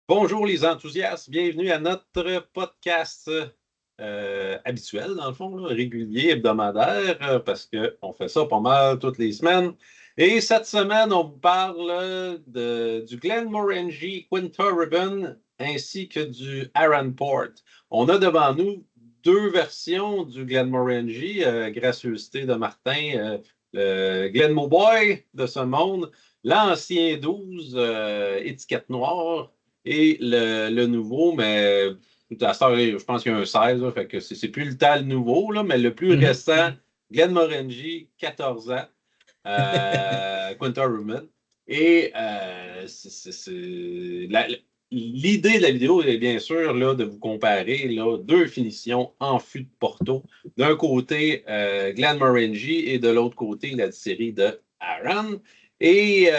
Bonjour les enthousiastes, bienvenue à notre podcast habituel, dans le fond, là, régulier, hebdomadaire, parce qu'on fait ça pas mal toutes les semaines. Et cette semaine, on vous parle du Glenmorangie Quinta ainsi que du Aaron Port. On a devant nous deux versions du Glenmorangie, gracieuseté de Martin, le Glenmoboy de ce monde, l'ancien 12, étiquette noire, et le nouveau, mais à cette heure, je pense qu'il y a un 16, là, fait que c'est plus le temps le nouveau, là, mais le plus récent, Glenmorangie, 14 ans, Quinta Rumen. Et l'idée de la vidéo est bien sûr là, de vous comparer là, deux finitions en fût de Porto. D'un côté, Glenmorangie et de l'autre côté, la série de Aaron. Et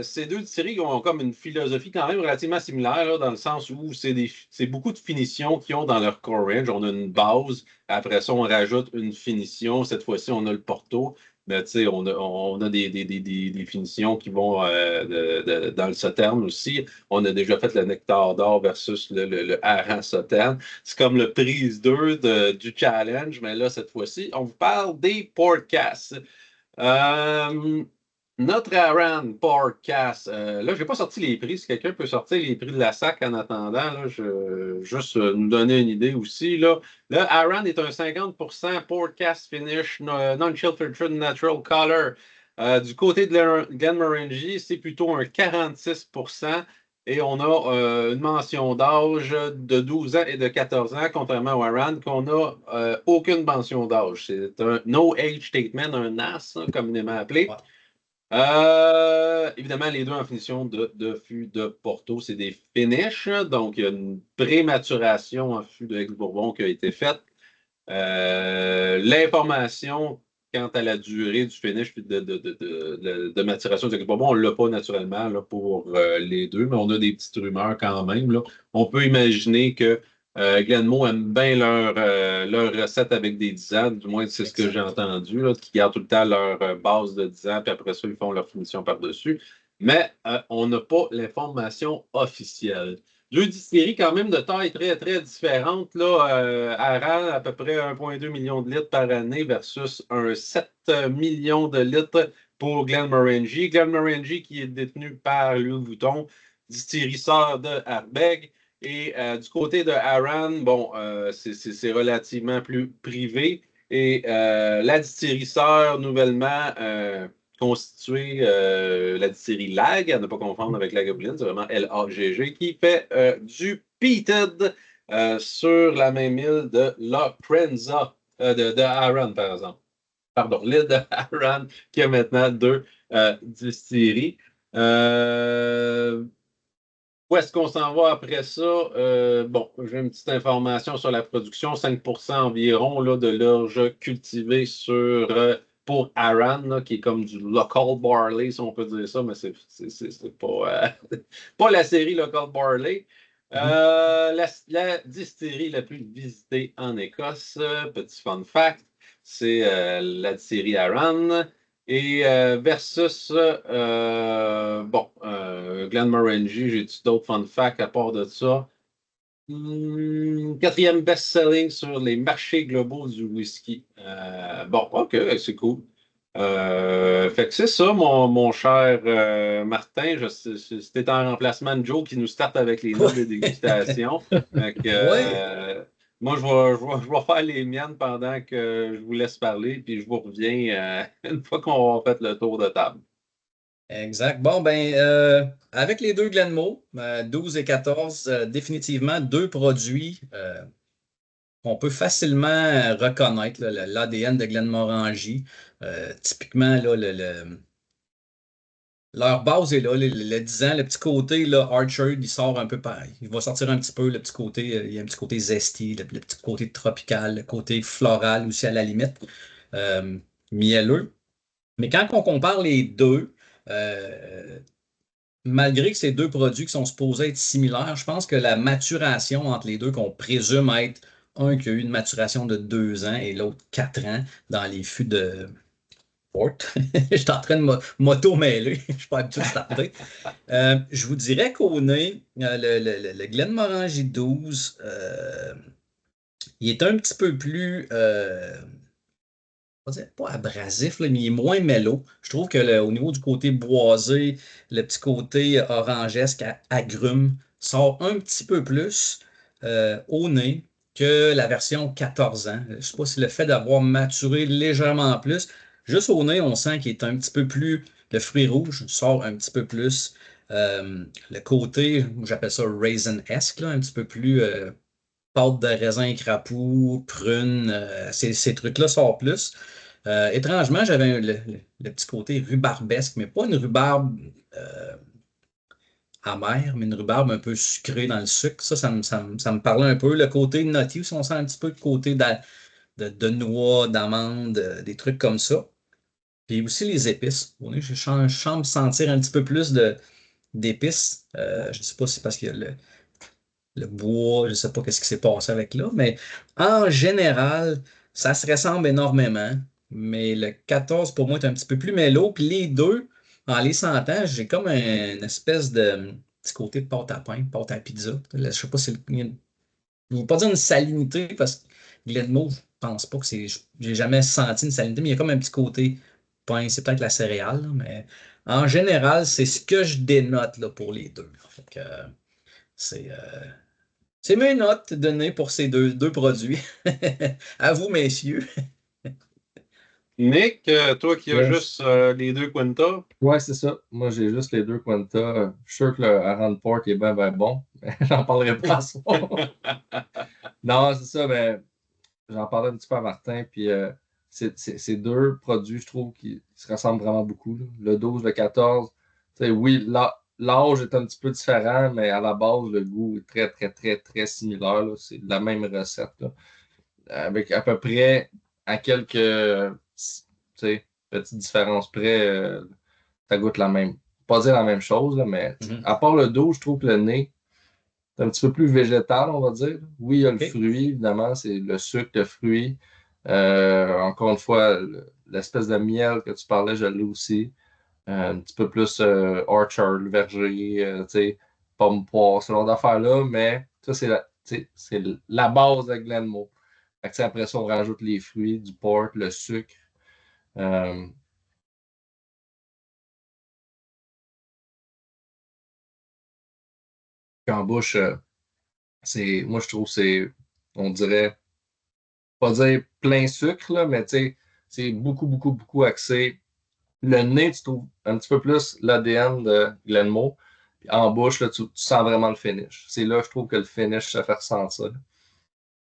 ces deux séries ont comme une philosophie quand même relativement similaire, là, dans le sens où c'est beaucoup de finitions qu'ils ont dans leur core range. On a une base, après ça, on rajoute une finition. Cette fois-ci, on a le Porto. Mais tu sais, on a des finitions qui vont dans le Sauterne aussi. On a déjà fait le Nectar d'or versus le Hareng Sauterne. C'est comme le prise 2 du challenge, mais là, cette fois-ci, on vous parle des podcasts. Euh, Notre Aaron Podcast, là, je n'ai pas sorti les prix. Si quelqu'un peut sortir les prix de la SAC en attendant, là, juste nous donner une idée aussi. Là, Aaron est un 50% Podcast Finish Non-Chill Filtered Natural Color. Du côté de Glenmorangie, c'est plutôt un 46%. Et on a une mention d'âge de 12 ans et de 14 ans, contrairement au Aaron, qu'on n'a aucune mention d'âge. C'est un No Age Statement, un NAS, hein, communément appelé. Ouais. Évidemment, les deux en finition de fût de Porto, c'est des finishes. Donc, il y a une prématuration en fût de Aix-Bourbon qui a été faite. L'information quant à la durée du finish puis de maturation du Aix-Bourbon, on ne l'a pas naturellement là, pour les deux, mais on a des petites rumeurs quand même. Là. On peut imaginer que Glenmo aime bien leur recette avec des 10 ans, du moins c'est ce que j'ai entendu, là, qui gardent tout le temps leur base de 10 ans, puis après ça, ils font leur finition par-dessus. Mais on n'a pas l'information officielle. Deux distilleries quand même de taille très, très différentes. Là, Aral, à peu près 1,2 million de litres par année versus un 7 millions de litres pour Glenmorangie. Glenmorangie qui est détenu par Louis Vuitton, distillerie sœur de Ardbeg. Et du côté de Aaron, bon, c'est relativement plus privé. Et la distillerie sœur, nouvellement constituée, la distillerie Lag, à ne pas confondre avec la Goblin, c'est vraiment L-A-G-G, qui fait du peated sur la même île de La Prenza, de Aaron, par exemple. Pardon, l'île de Aaron, qui a maintenant deux distilleries. Euh, Où est-ce qu'on s'en va après ça? Bon, j'ai une petite information sur la production. 5% environ là, de l'orge cultivé pour Aran, là, qui est comme du local barley, si on peut dire ça, mais c'est pas, pas la série local barley. La distillerie la plus visitée en Écosse, petit fun fact, c'est la distillerie Aran. Et versus, Glenmorangie, j'ai-tu d'autres fun facts à part de ça? Quatrième best-selling sur les marchés globaux du whisky. Bon, OK, c'est cool. Fait que c'est ça, mon cher Martin. C'était en remplacement de Joe qui nous starte avec les notes de dégustation. Fait que, Oui, moi, je vais faire les miennes pendant que je vous laisse parler, puis je vous reviens une fois qu'on a fait le tour de table. exact. Bon, avec les deux Glenmo, 12 et 14, définitivement deux produits qu'on peut facilement reconnaître, là, l'ADN de Glenmorangie. Typiquement, là, leur base est là, le 10 ans, le petit côté, là, Archer, il sort un peu pareil. Il va sortir un petit peu, le petit côté, il y a un petit côté zesty, le petit côté tropical, le côté floral aussi à la limite, euh, mielleux. Mais quand on compare les deux, euh, malgré que ces deux produits qui sont supposés être similaires, je pense que la maturation entre les deux, qu'on présume être un qui a eu une maturation de 2 ans et l'autre 4 ans dans les fûts Port. Je suis en train de m'auto-mêler. Je suis pas habitué de starter. Je vous dirais qu'au nez, le Glenmorangie 12, il est un petit peu plus, on va dire pas abrasif, là, mais il est moins mélo. Je trouve que au niveau du côté boisé, le petit côté orangesque agrume sort un petit peu plus au nez que la version 14 ans. Je ne sais pas si le fait d'avoir maturé légèrement plus, juste au nez, on sent qu'il est un petit peu plus, le fruit rouge sort un petit peu plus. Le côté, j'appelle ça raisin-esque, là, un petit peu plus pâte de raisin crapoux, prune, ces trucs-là sortent plus. Étrangement, j'avais le petit côté rhubarbesque, mais pas une rhubarbe amère, mais une rhubarbe un peu sucrée dans le sucre. Ça me parlait un peu. Le côté nutty, aussi, on sent un petit peu le côté de noix, d'amande, des trucs comme ça. Puis aussi les épices. Je sens sentir un petit peu plus d'épices. Je ne sais pas si c'est parce qu'il y a le bois, je ne sais pas qu'est-ce qui s'est passé avec là, mais en général, ça se ressemble énormément. Mais le 14 pour moi, est un petit peu plus mélo. Puis les deux, en les sentant, j'ai comme une espèce de petit côté de pâte à pain, pâte à pizza. Là, je sais pas si je ne veux pas dire une salinité parce que Glenmo, je pense pas que c'est. J'ai jamais senti une salinité, mais il y a comme un petit côté pain, c'est peut-être la céréale, là, mais en général, c'est ce que je dénote là, pour les deux. Fait que, c'est c'est mes notes données pour ces deux produits. À vous, messieurs. Nick, toi qui as Yes. juste les deux Quinta, Ouais, c'est ça. Moi, j'ai juste les deux Quinta. Je suis sûr que le Aran Port est bien, bien bon. Mais j'en parlerai pas à soir. Non, c'est ça. Mais j'en parlais un petit peu à Martin. Puis ces deux produits, je trouve, qui se ressemblent vraiment beaucoup, là. Le 12, le 14. Tu sais, oui, l'âge est un petit peu différent, mais à la base, le goût est très, très, très, très similaire, là. C'est la même recette, là. Avec à peu près à quelques tu sais, petites différences près, ça goûte la même. Pas dire la même chose, là, mais Mhm. à part le dos, je trouve que le nez est un petit peu plus végétal, on va dire. Oui, il y a le OK. fruit, évidemment, c'est le sucre, le fruit. Encore une fois, l'espèce de miel que tu parlais, je l'ai aussi. Un petit peu plus orchard, le verger, tu sais, pomme poire, ce genre d'affaires-là, mais ça, tu sais, c'est la base de Glenmo. Fait que, tu sais, après ça, on rajoute les fruits, du pork, le sucre. Euh, puis en bouche, moi, je trouve que on dirait, pas dire plein sucre, là, mais tu sais, c'est beaucoup, beaucoup, beaucoup axé. Le nez, tu trouves un petit peu plus l'ADN de Glenmo. Puis en bouche, là, tu sens vraiment le finish. C'est là, je trouve que le finish se fait ressentir.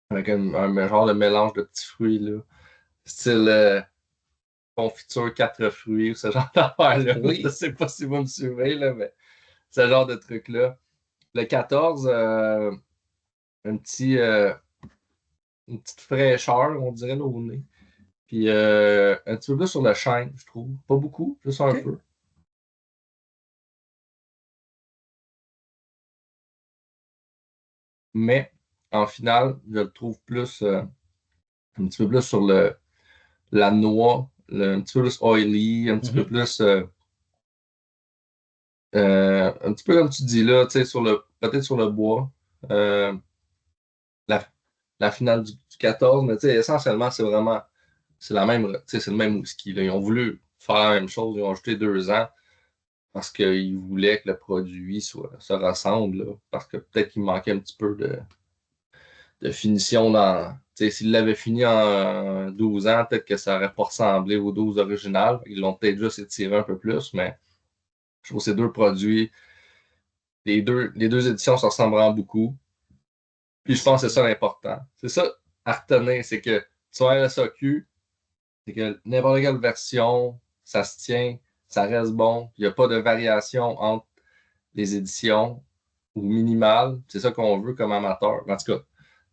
Avec un genre de mélange de petits fruits, là. Style confiture quatre fruits ou ce genre d'affaires-là. Oui. Je sais pas si vous me suivez, là, mais ce genre de truc-là. Le 14, un petit, une petite fraîcheur, on dirait, là, au nez. Puis un petit peu plus sur le chêne, je trouve. Pas beaucoup, juste un OK. peu. Mais en finale, je le trouve plus, un petit peu plus sur la noix, un petit peu plus oily, un petit peu Mhm. plus, un petit peu comme tu dis là, tu sais, peut-être sur le bois. Euh, la, la finale du 14, mais tu sais, essentiellement, c'est la même, tu sais, c'est le même whisky, là. Ils ont voulu faire la même chose, ils ont ajouté 2 ans parce qu'ils voulaient que le produit se ressemble, là, parce que peut-être qu'il manquait un petit peu de finition dans. Tu sais, s'ils l'avaient fini en 12 ans, peut-être que ça n'aurait pas ressemblé aux 12 originales. Ils l'ont peut-être juste étiré un peu plus, mais je trouve que ces deux produits, les deux éditions se ressemblent vraiment beaucoup. Puis je pense que c'est ça l'important. C'est ça à retenir, c'est que tu as un SAQ, c'est que n'importe quelle version, ça se tient, ça reste bon. Il n'y a pas de variation entre les éditions ou minimales. C'est ça qu'on veut comme amateur. En tout cas,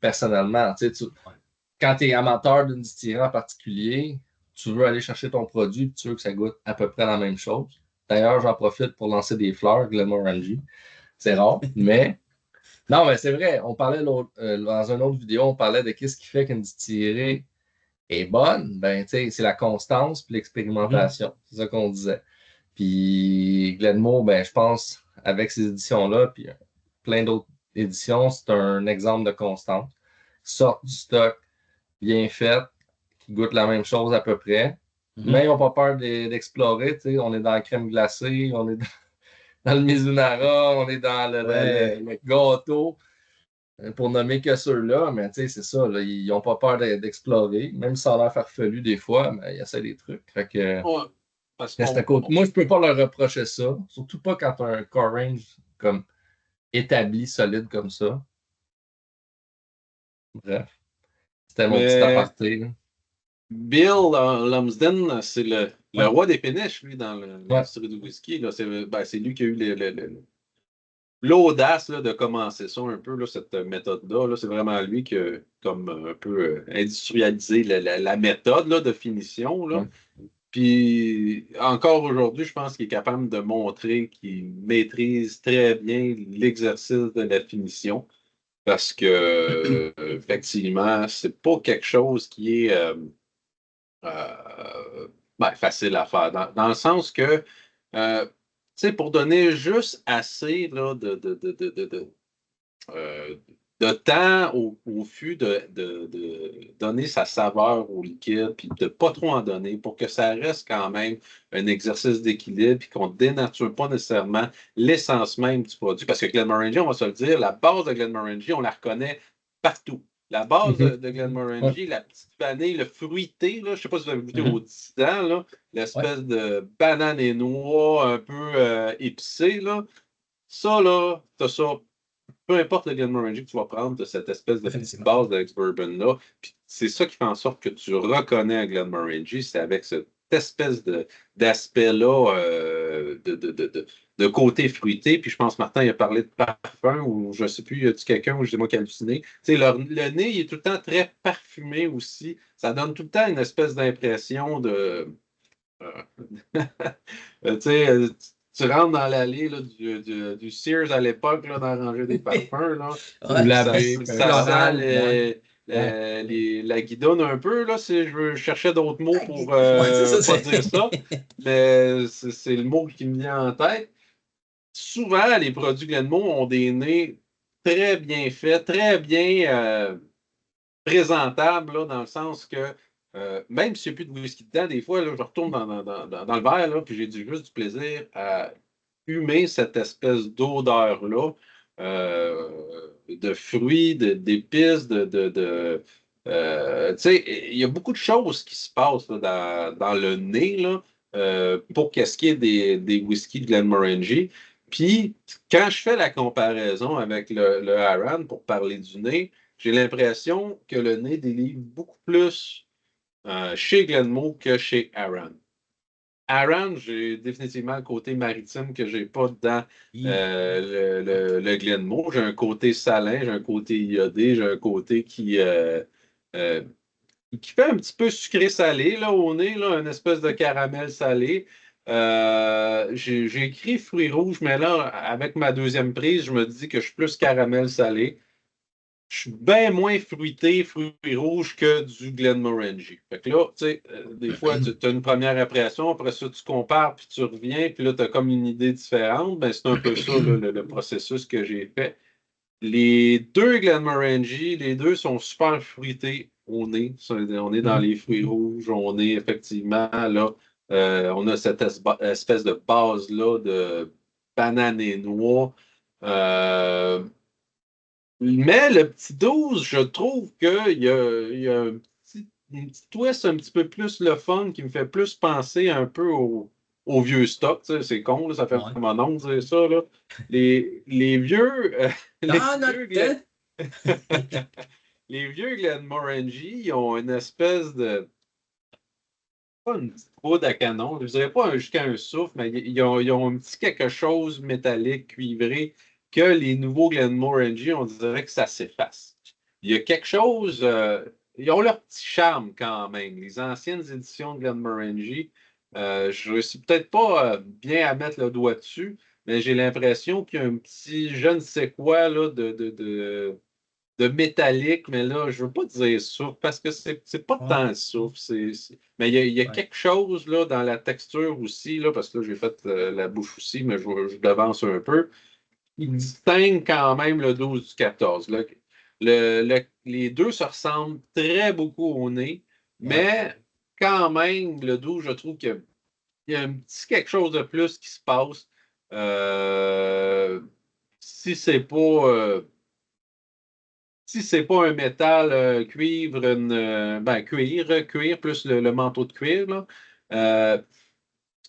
personnellement, tu sais, Ouais. quand tu es amateur d'une distillerie en particulier, tu veux aller chercher ton produit et tu veux que ça goûte à peu près la même chose. D'ailleurs, j'en profite pour lancer des fleurs, Glenmorangie. C'est rare, mais non, mais c'est vrai. On parlait dans une autre vidéo, on parlait de qu'est-ce qui fait qu'une distillerie est bonne, ben, c'est la constance et l'expérimentation. C'est ça qu'on disait. Puis Glenmore, ben, je pense, avec ces éditions-là, puis plein d'autres éditions, c'est un exemple de constance. Sortent du stock bien fait, qui goûte la même chose à peu près, mais ils n'ont pas peur d'explorer. On est dans la crème glacée, on est dans le Mizunara, on est dans le gâteau, pour nommer que ceux-là, mais c'est ça, là, ils n'ont pas peur d'explorer, même si ça a l'air farfelu des fois, mais ils essaient des trucs. Fait que, Ouais, parce moi, je peux pas leur reprocher ça, surtout pas quand tu as un core range comme établi, solide comme ça. Bref, c'était mon petit mais aparté, là. Bill Lumsden, c'est le Ouais. roi des péniches, lui, dans Ouais. l'industrie du whisky. Là. C'est lui qui a eu l'audace là, de commencer ça un peu, là, cette méthode-là. Là. C'est vraiment lui qui a comme un peu industrialisé la méthode là, de finition. Là. Ouais. Puis encore aujourd'hui, je pense qu'il est capable de montrer qu'il maîtrise très bien l'exercice de la finition. Parce que effectivement, c'est pas quelque chose qui est facile à faire. Dans le sens que tu sais, pour donner juste assez là, euh, de temps au fût de donner sa saveur au liquide, puis de pas trop en donner pour que ça reste quand même un exercice d'équilibre, puis qu'on ne dénature pas nécessairement l'essence même du produit. Parce que Glenmorangie, on va se le dire, la base de Glenmorangie, on la reconnaît partout. La base de Ouais. Glenmorangie, la petite vanille, le fruité, là, je ne sais pas si vous avez goûté au Mhm. dissident, là, l'espèce de banane et noix un peu épicé, là. Ça, là, t'as ça peu importe le Glenmorangie que tu vas prendre, tu as cette espèce de petite Définitivement. base d'ex-bourbon-là. Puis c'est ça qui fait en sorte que tu reconnais un Glenmorangie, c'est avec cette espèce d'aspect-là de côté fruité. Puis je pense, Martin, il a parlé de parfum, ou je ne sais plus, il y a quelqu'un, ou c'est moi qui ai halluciné. Tu sais, le nez, il est tout le temps très parfumé aussi. Ça donne tout le temps une espèce d'impression de. euh, tu sais, tu rentres dans l'allée là, du Sears à l'époque, là, dans la rangée des parfums, là. Ou Ouais, Ça, laver, ça sent floral, ouais. Ouais. la guidonne un peu, là, si je cherchais d'autres mots pour Ouais, c'est ça, pas dire ça, mais c'est le mot qui me vient en tête. Souvent, les produits Glenmore ont des nez très bien faits, très bien présentable, là, dans le sens que même s'il n'y a plus de whisky dedans, des fois, là, je retourne dans le verre, là, puis j'ai juste du plaisir à humer cette espèce d'odeur-là de fruits, d'épices, tu sais, il y a beaucoup de choses qui se passent là, dans le nez là, pour qu'est-ce qui est des whiskies de Glenmorangie. Puis, quand je fais la comparaison avec le Aran pour parler du nez, j'ai l'impression que le nez délivre beaucoup plus chez Glenmore que chez Aran. Aran, j'ai définitivement le côté maritime que j'ai pas dans le Glenmore. J'ai un côté salin, j'ai un côté iodé, j'ai un côté euh, qui fait un petit peu sucré-salé là, au nez, là, une espèce de caramel salé. J'ai écrit fruits rouges, mais là, avec ma deuxième prise, je me dis que je suis plus caramel salé. Je suis bien moins fruité, fruits rouges que du Glenmorangie. Fait que là, tu sais, des fois, tu as une première impression, après ça, tu compares, puis tu reviens, puis là, tu as comme une idée différente. Ben, c'est un peu ça, là, le processus que j'ai fait. Les deux Glenmorangie, les deux sont super fruités au nez. On est dans Mhm. les fruits rouges, on est effectivement là, on a cette espèce de base-là de banane et noix. Euh, mais le petit 12, je trouve qu'il y a une petite twist un petit peu plus le fun qui me fait plus penser un peu au vieux stock. Tu sais, c'est con, là, ça fait Ouais. mon nom de dire ça. Là. Les vieux, les Dans notre vieux, temps. les vieux Glenmorangie, ils ont une espèce de. Pas une petite poudre à canon, je dirais pas jusqu'à un souffle, mais ils ont un petit quelque chose métallique, cuivré, que les nouveaux Glenmorangie, on dirait que ça s'efface. Il y a quelque chose, ils ont leur petit charme quand même. Les anciennes éditions de Glenmorangie, je ne sais peut-être pas bien à mettre le doigt dessus, mais j'ai l'impression qu'il y a un petit je ne sais quoi là, de métallique, mais là, je veux pas dire soufre parce que c'est pas tant soufre. Mais il y a quelque chose là, dans la texture aussi, là, parce que là, j'ai fait la bouche aussi, mais je devance un peu. Il distingue quand même le 12 du 14. Là. Les deux se ressemblent très beaucoup au nez, mais quand même, le 12, je trouve qu'il y a un petit quelque chose de plus qui se passe. Si c'est pas. Si c'est pas un métal cuivre, cuir plus le manteau de cuir, là,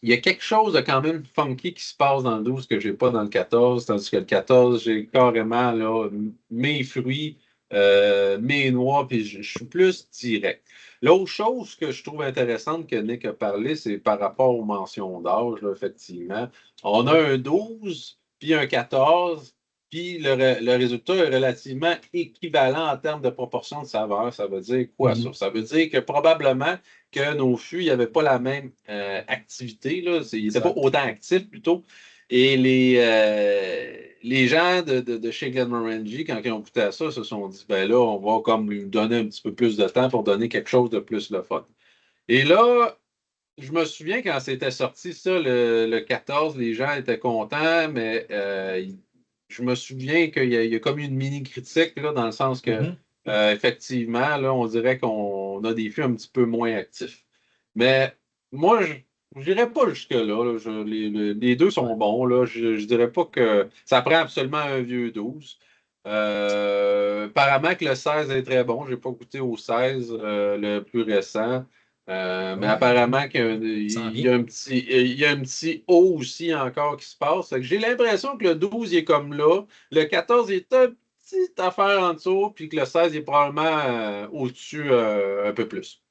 il y a quelque chose de quand même funky qui se passe dans le 12 que j'ai pas dans le 14, tandis que le 14, j'ai carrément là, mes fruits, mes noix, puis je suis plus direct. L'autre chose que je trouve intéressante que Nick a parlé, c'est par rapport aux mentions d'âge, là, effectivement. On a un 12 puis un 14. Puis le résultat est relativement équivalent en termes de proportion de saveur. Ça veut dire quoi, ça? Ça veut dire que probablement que nos fûts n'avaient pas la même activité. Là. Ils n'étaient pas autant actifs plutôt. Et les gens de chez Glenmorangie, quand ils ont goûté à ça, se sont dit, ben là, on va comme lui donner un petit peu plus de temps pour donner quelque chose de plus le fun. Et là, je me souviens quand c'était sorti, ça, le 14, les gens étaient contents, mais je me souviens qu'il y a comme une mini-critique, là, dans le sens que, effectivement, là, on dirait qu'on a des fûts un petit peu moins actifs. Mais moi, je n'irais pas jusque-là. Là. Les deux sont bons. Là. Je ne dirais pas que ça prend absolument un vieux 12. Apparemment que le 16 est très bon. Je n'ai pas goûté au 16, le plus récent. Mais apparemment qu'il y a un petit haut aussi encore qui se passe. J'ai l'impression que le 12 il est comme là. Le 14 il est une petite affaire en dessous, puis que le 16 il est probablement au-dessus un peu plus.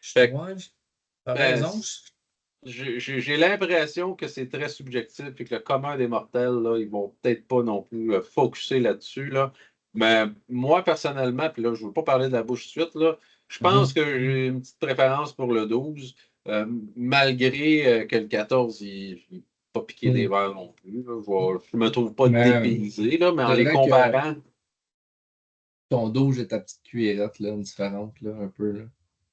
Fait T'as raison. J'ai l'impression que c'est très subjectif et que le commun des mortels, là, ils vont peut-être pas non plus focusser là-dessus. Là. Mais moi, personnellement, puis là, je ne veux pas parler de la bouche tout de suite, là, je pense que j'ai une petite préférence pour le 12, malgré que le 14, il n'est pas piqué des verres non plus. Là. Je ne me trouve pas dépaysé, là, mais en les comparant. Ton 12 et ta petite cuillerette, là, différente, là, un peu. Là.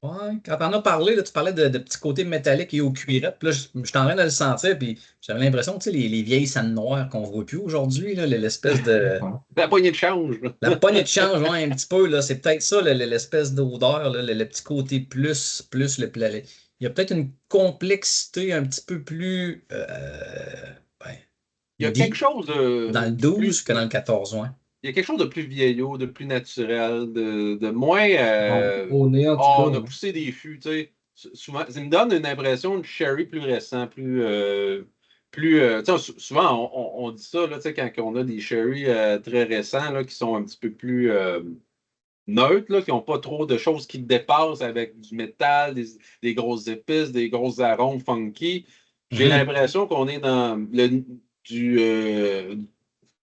Ouais, quand t'en as parlé, là, tu parlais de petits côtés métalliques et aux cuirettes. Puis là, je suis en train de le sentir, puis j'avais l'impression, tu sais, les vieilles scènes noires qu'on voit plus aujourd'hui, là, l'espèce de. La poignée de change. La poignée de change, ouais, un petit peu, là, c'est peut-être ça, l'espèce d'odeur, là, le petit côté plus il y a peut-être une complexité un petit peu plus il y a quelque chose dans le 12 que dans le 14, ouais. Il y a quelque chose de plus vieillot, de plus naturel, de moins. Au nez, en tout on a poussé des fûts, tu sais. Souvent, ça me donne une impression de sherry plus récent, souvent, on dit ça, là, quand on a des sherry très récents, là, qui sont un petit peu plus neutres, là, qui n'ont pas trop de choses qui dépassent avec du métal, des grosses épices, des grosses arômes funky. J'ai l'impression qu'on est dans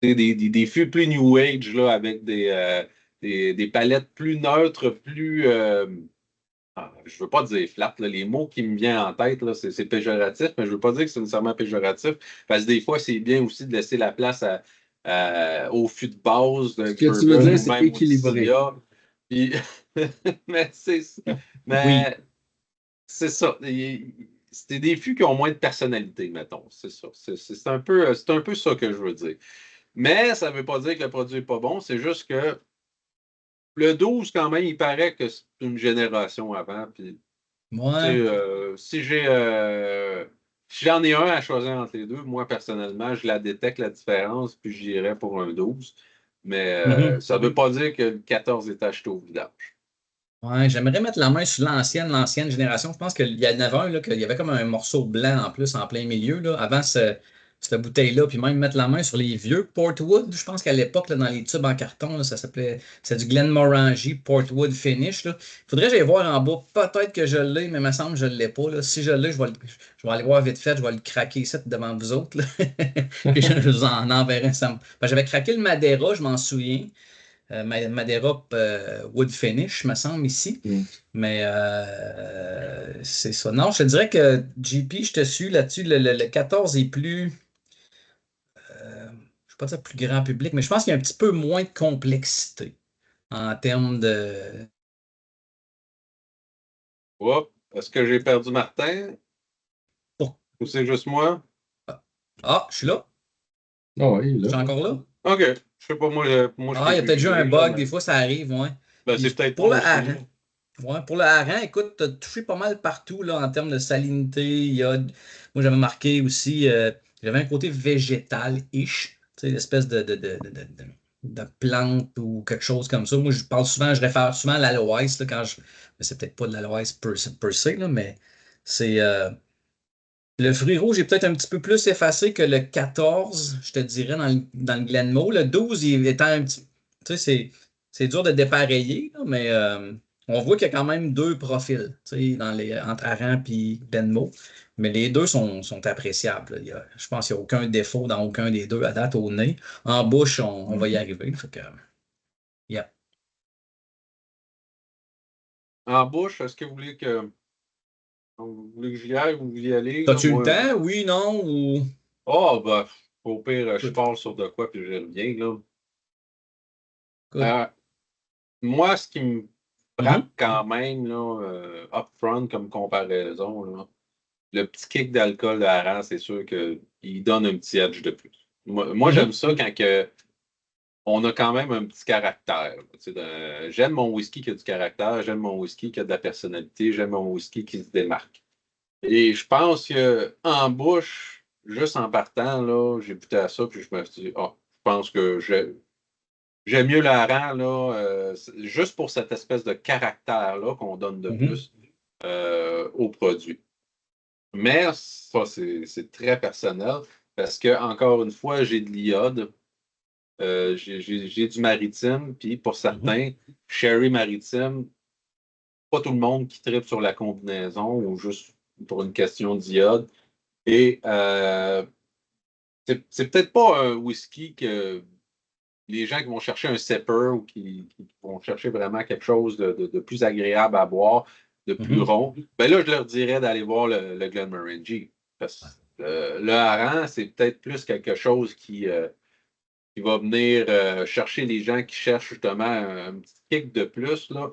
des fûts plus New Age, là, avec des palettes plus neutres, plus. Je ne veux pas dire flat, là, les mots qui me viennent en tête, là, c'est péjoratif, mais je ne veux pas dire que c'est nécessairement péjoratif, parce que des fois, c'est bien aussi de laisser la place au fût de base. Ce que tu veux dire, c'est équilibré. Mais c'est ça. C'est des fûts qui ont moins de personnalité, mettons. C'est ça. C'est un peu ça que je veux dire. Mais ça ne veut pas dire que le produit n'est pas bon, c'est juste que le 12, quand même, il paraît que c'est une génération avant. Puis, si j'en ai un à choisir entre les deux, moi, personnellement, je la détecte la différence, puis j'irais pour un 12. Mais ça ne veut pas dire que le 14 est acheté au vidange. Ouais, j'aimerais mettre la main sur l'ancienne génération. Je pense qu'il y en avait un, là, qu'il y avait comme un morceau blanc en plus, en plein milieu, là, avant cette bouteille-là, puis même mettre la main sur les vieux Portwood. Je pense qu'à l'époque, là, dans les tubes en carton, là, ça s'appelait, c'est du Glenmorangie Portwood Finish. Là. Faudrait que j'aille voir en bas. Peut-être que je l'ai, mais il me semble que je ne l'ai pas. Là. Si je l'ai, je vais aller voir vite fait, je vais le craquer ici devant vous autres. Là. Puis je vous en enverrai. J'avais craqué le Madeira, je m'en souviens. Madeira Wood Finish, me semble, ici. Mais c'est ça. Non, je te dirais que JP, je te suis là-dessus. Le 14 est plus. pas dire plus grand public, mais je pense qu'il y a un petit peu moins de complexité en termes de. Hop, est-ce que j'ai perdu Martin? Oh. Ou c'est juste moi? Ah, je suis là? Ah oui, Je là. suis encore là? OK. Je sais pas, moi je Ah, il y a t'ai peut-être eu un figé, là, bug, mais... des fois ça arrive, ouais. Ben, c'est Puis peut-être pour moi le aussi. hareng, ouais, pour le hareng, écoute, tu as touché pas mal partout là, en termes de salinité, iode. Moi, j'avais marqué aussi, j'avais un côté végétal-ish, tu sais, l'espèce de plante ou quelque chose comme ça. Moi, je réfère souvent à l'aloès, là, mais c'est peut-être pas de l'aloès per se, là, mais c'est. Le fruit rouge est peut-être un petit peu plus effacé que le 14, je te dirais, dans le Glenmoe. Le 12, il étant un petit. Tu sais, c'est dur de dépareiller, là, mais on voit qu'il y a quand même deux profils, tu sais, entre Aran et Glenmoe. Mais les deux sont appréciables, là. Je pense qu'il n'y a aucun défaut dans aucun des deux à date au nez. En bouche, on va y arriver. Fait que, yeah. En bouche, est-ce que vous voulez que j'y aille ou vous y allez? Là, T'as-tu le moi... temps? Oui, non? Ou. Oh, ben, au pire, je Écoute, pars sur de quoi puis je reviens, là. écoute. Euh, moi, ce qui me frappe Mhm, quand même, là, upfront comme comparaison, là, le petit kick d'alcool de Haran, c'est sûr qu'il donne un petit edge de plus. Moi j'aime mhm, ça quand on a quand même un petit caractère. Tu sais, j'aime mon whisky qui a du caractère, j'aime mon whisky qui a de la personnalité, j'aime mon whisky qui se démarque. Et je pense que en bouche, juste en partant, là, j'ai goûté à ça, puis je me suis dit, oh, je pense que j'aime mieux le hareng, là, juste pour cette espèce de caractère-là qu'on donne de mhm, plus au produit. Mais ça, c'est très personnel parce que, encore une fois, j'ai de l'iode, j'ai du maritime, puis pour mhm. certains, sherry maritime, pas tout le monde qui tripe sur la combinaison ou juste pour une question d'iode. Et c'est peut-être pas un whisky que les gens qui vont chercher un sipper ou qui vont chercher vraiment quelque chose de plus agréable à boire, de plus Mhm. rond, ben là, je leur dirais d'aller voir le Glenmorangie. Parce que le hareng, c'est peut-être plus quelque chose qui va venir chercher les gens qui cherchent justement un petit kick de plus, là,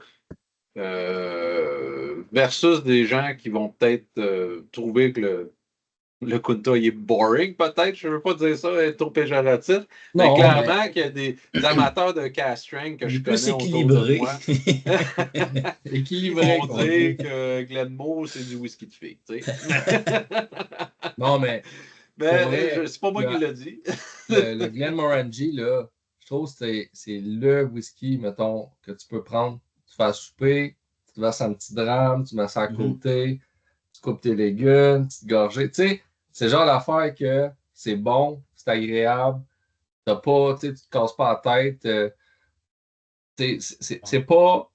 versus des gens qui vont peut-être trouver que le Kunta, il est boring, peut-être. Je ne veux pas dire ça, être trop péjoratif. Mais Non, mais clairement qu'il y a des amateurs de cast strength que Il est je plus connais autour de équilibré. moi équilibré, vont qu'on dit. dire que Glenmoe, c'est du whisky de fille. Tu sais. Non, mais pour Mais vrai, c'est pas moi le, qui l'ai dit. le Glenmorangie, là, je trouve que c'est le whisky, mettons, que tu peux prendre, tu fais à souper, tu te verses un petit drame, tu mets ça à Mhm. côté, tu coupes tes légumes, petite gorgée. Tu sais, c'est le genre d'affaire que c'est bon, c'est agréable, t'as pas, tu sais, tu te casses pas la tête. C'est pas.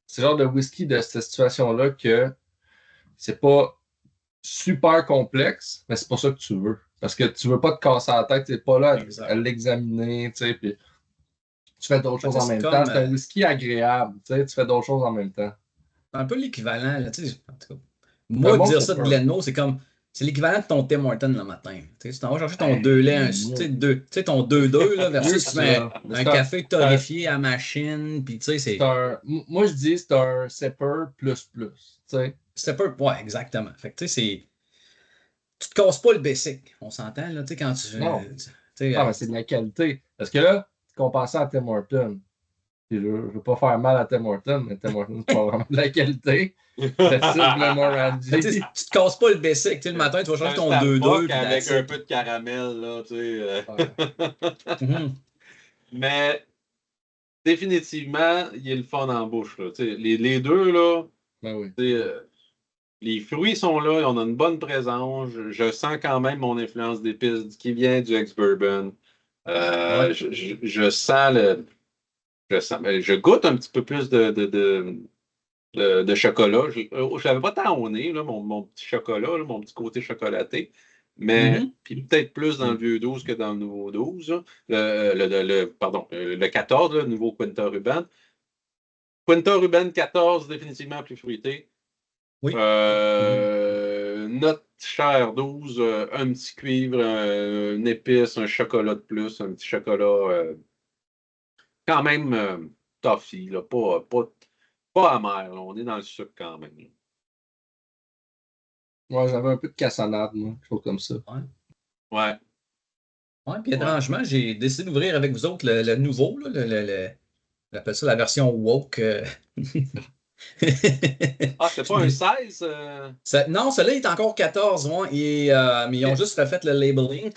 C'est le genre de whisky de cette situation-là que c'est pas super complexe, mais c'est pas ça que tu veux. Parce que tu veux pas te casser la tête, t'es pas là à Exact. l'examiner, tu sais, puis tu fais d'autres Ben, choses tu sais, en c'est même temps. comme C'est un whisky agréable, tu sais, tu fais d'autres choses en même temps. un peu l'équivalent, là, tu sais, en tout cas. C'est un Moi, bon dire ça de supper. Glenmoe, c'est l'équivalent de ton Tim Horton le matin. Tu sais, tu t'en vas chercher ton 2 lait, Hey, tu sais, ton 2-2 là, mieux versus que tu mets ça. Mais un c'est un, café c'est un- torréfié à machine, puis tu sais, c'est un- moi, je dis c'est un supper plus plus, tu sais. c'est pas. Ouais, exactement. Fait que tu sais, tu te casses pas le basic. On s'entend, là, tu sais, quand tu. Non, Tu sais, non, mais c'est de la qualité. Parce que là, tu compares ça à Tim Horton. Puis je veux pas faire mal à Tim Horton, mais Tim Horton, c'est pas vraiment de la qualité. Versus ben, tu sais, Glenmorangie. tu te casses pas le basic. Tu sais, le matin, tu vas C'est changer un ton 2-2, Starbucks puis avec that's un it. peu de caramel, là, tu sais. Ouais. Mhm. Mais définitivement, il est le fun en bouche. Là. Tu sais, les deux, là, Ben oui. tu sais, les fruits sont là, on a une bonne présence. Je sens quand même mon influence d'épices qui vient du ex-bourbon. Ouais. Je sens je goûte un petit peu plus de chocolat. Je n'avais pas tant au nez, là, mon petit chocolat, là, mon petit côté chocolaté. Mais Mhm. puis peut-être plus dans le vieux 12 que dans le nouveau 12. Là. Pardon, le 14, là, le nouveau Quinta Ruban. Quinta Ruban 14, définitivement plus fruité. Oui. Mhm. Note petit chair 12, un petit cuivre, une épice, un chocolat de plus, un petit chocolat quand même toffee, là, pas amer. Là. On est dans le sucre quand même. Là. Ouais, j'avais un peu de cassonade, moi, quelque chose comme ça. Ouais. Ouais, puis étrangement, j'ai décidé d'ouvrir avec vous autres le nouveau, là, j'appelle ça la version woke. Ah, c'est pas un 16? Non, celui-là il est encore 14, ouais, mais ils ont juste refait le labeling.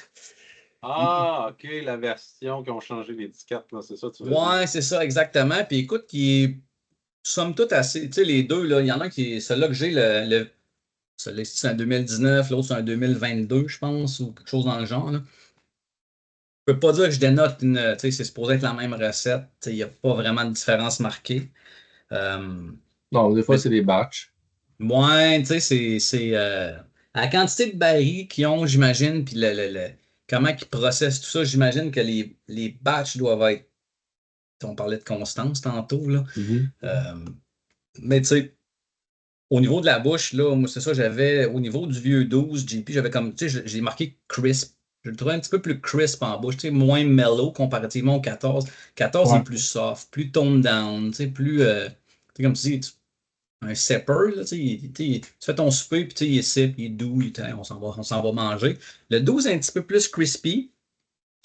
Ah, OK, la version qui ont changé l'étiquette, là, c'est ça, tu veux dire? Ouais, c'est ça, exactement. Puis écoute, qui est somme toute assez. Tu sais, les deux, là, il y en a un qui est. Celui-là que j'ai, celui-là, c'est un 2019, l'autre, c'est un 2022, je pense, ou quelque chose dans le genre. Là. Je peux pas dire que je dénote une. Tu sais, c'est supposé être la même recette. Tu sais, il n'y a pas vraiment de différence marquée. Euh, Non, des fois, mais c'est des batchs. ouais, tu sais, la quantité de barils qu'ils ont, j'imagine, puis comment ils processent tout ça, j'imagine que les batchs doivent être. On parlait de constance tantôt, là. Mhm. Euh, mais tu sais, au niveau de la bouche, là, moi, c'est ça, j'avais, au niveau du vieux 12 GP, j'avais comme, tu sais, j'ai marqué crisp. Je le trouvais un petit peu plus crisp en bouche, tu sais, moins mellow comparativement au 14. 14 il est Ouais. plus soft, plus toned down, tu sais, plus, tu sais, comme tu dis, un sipper, là, tu sais, tu fais ton souper, puis tu sais, il est sip, il est doux, on s'en va manger. Le 12 est un petit peu plus crispy,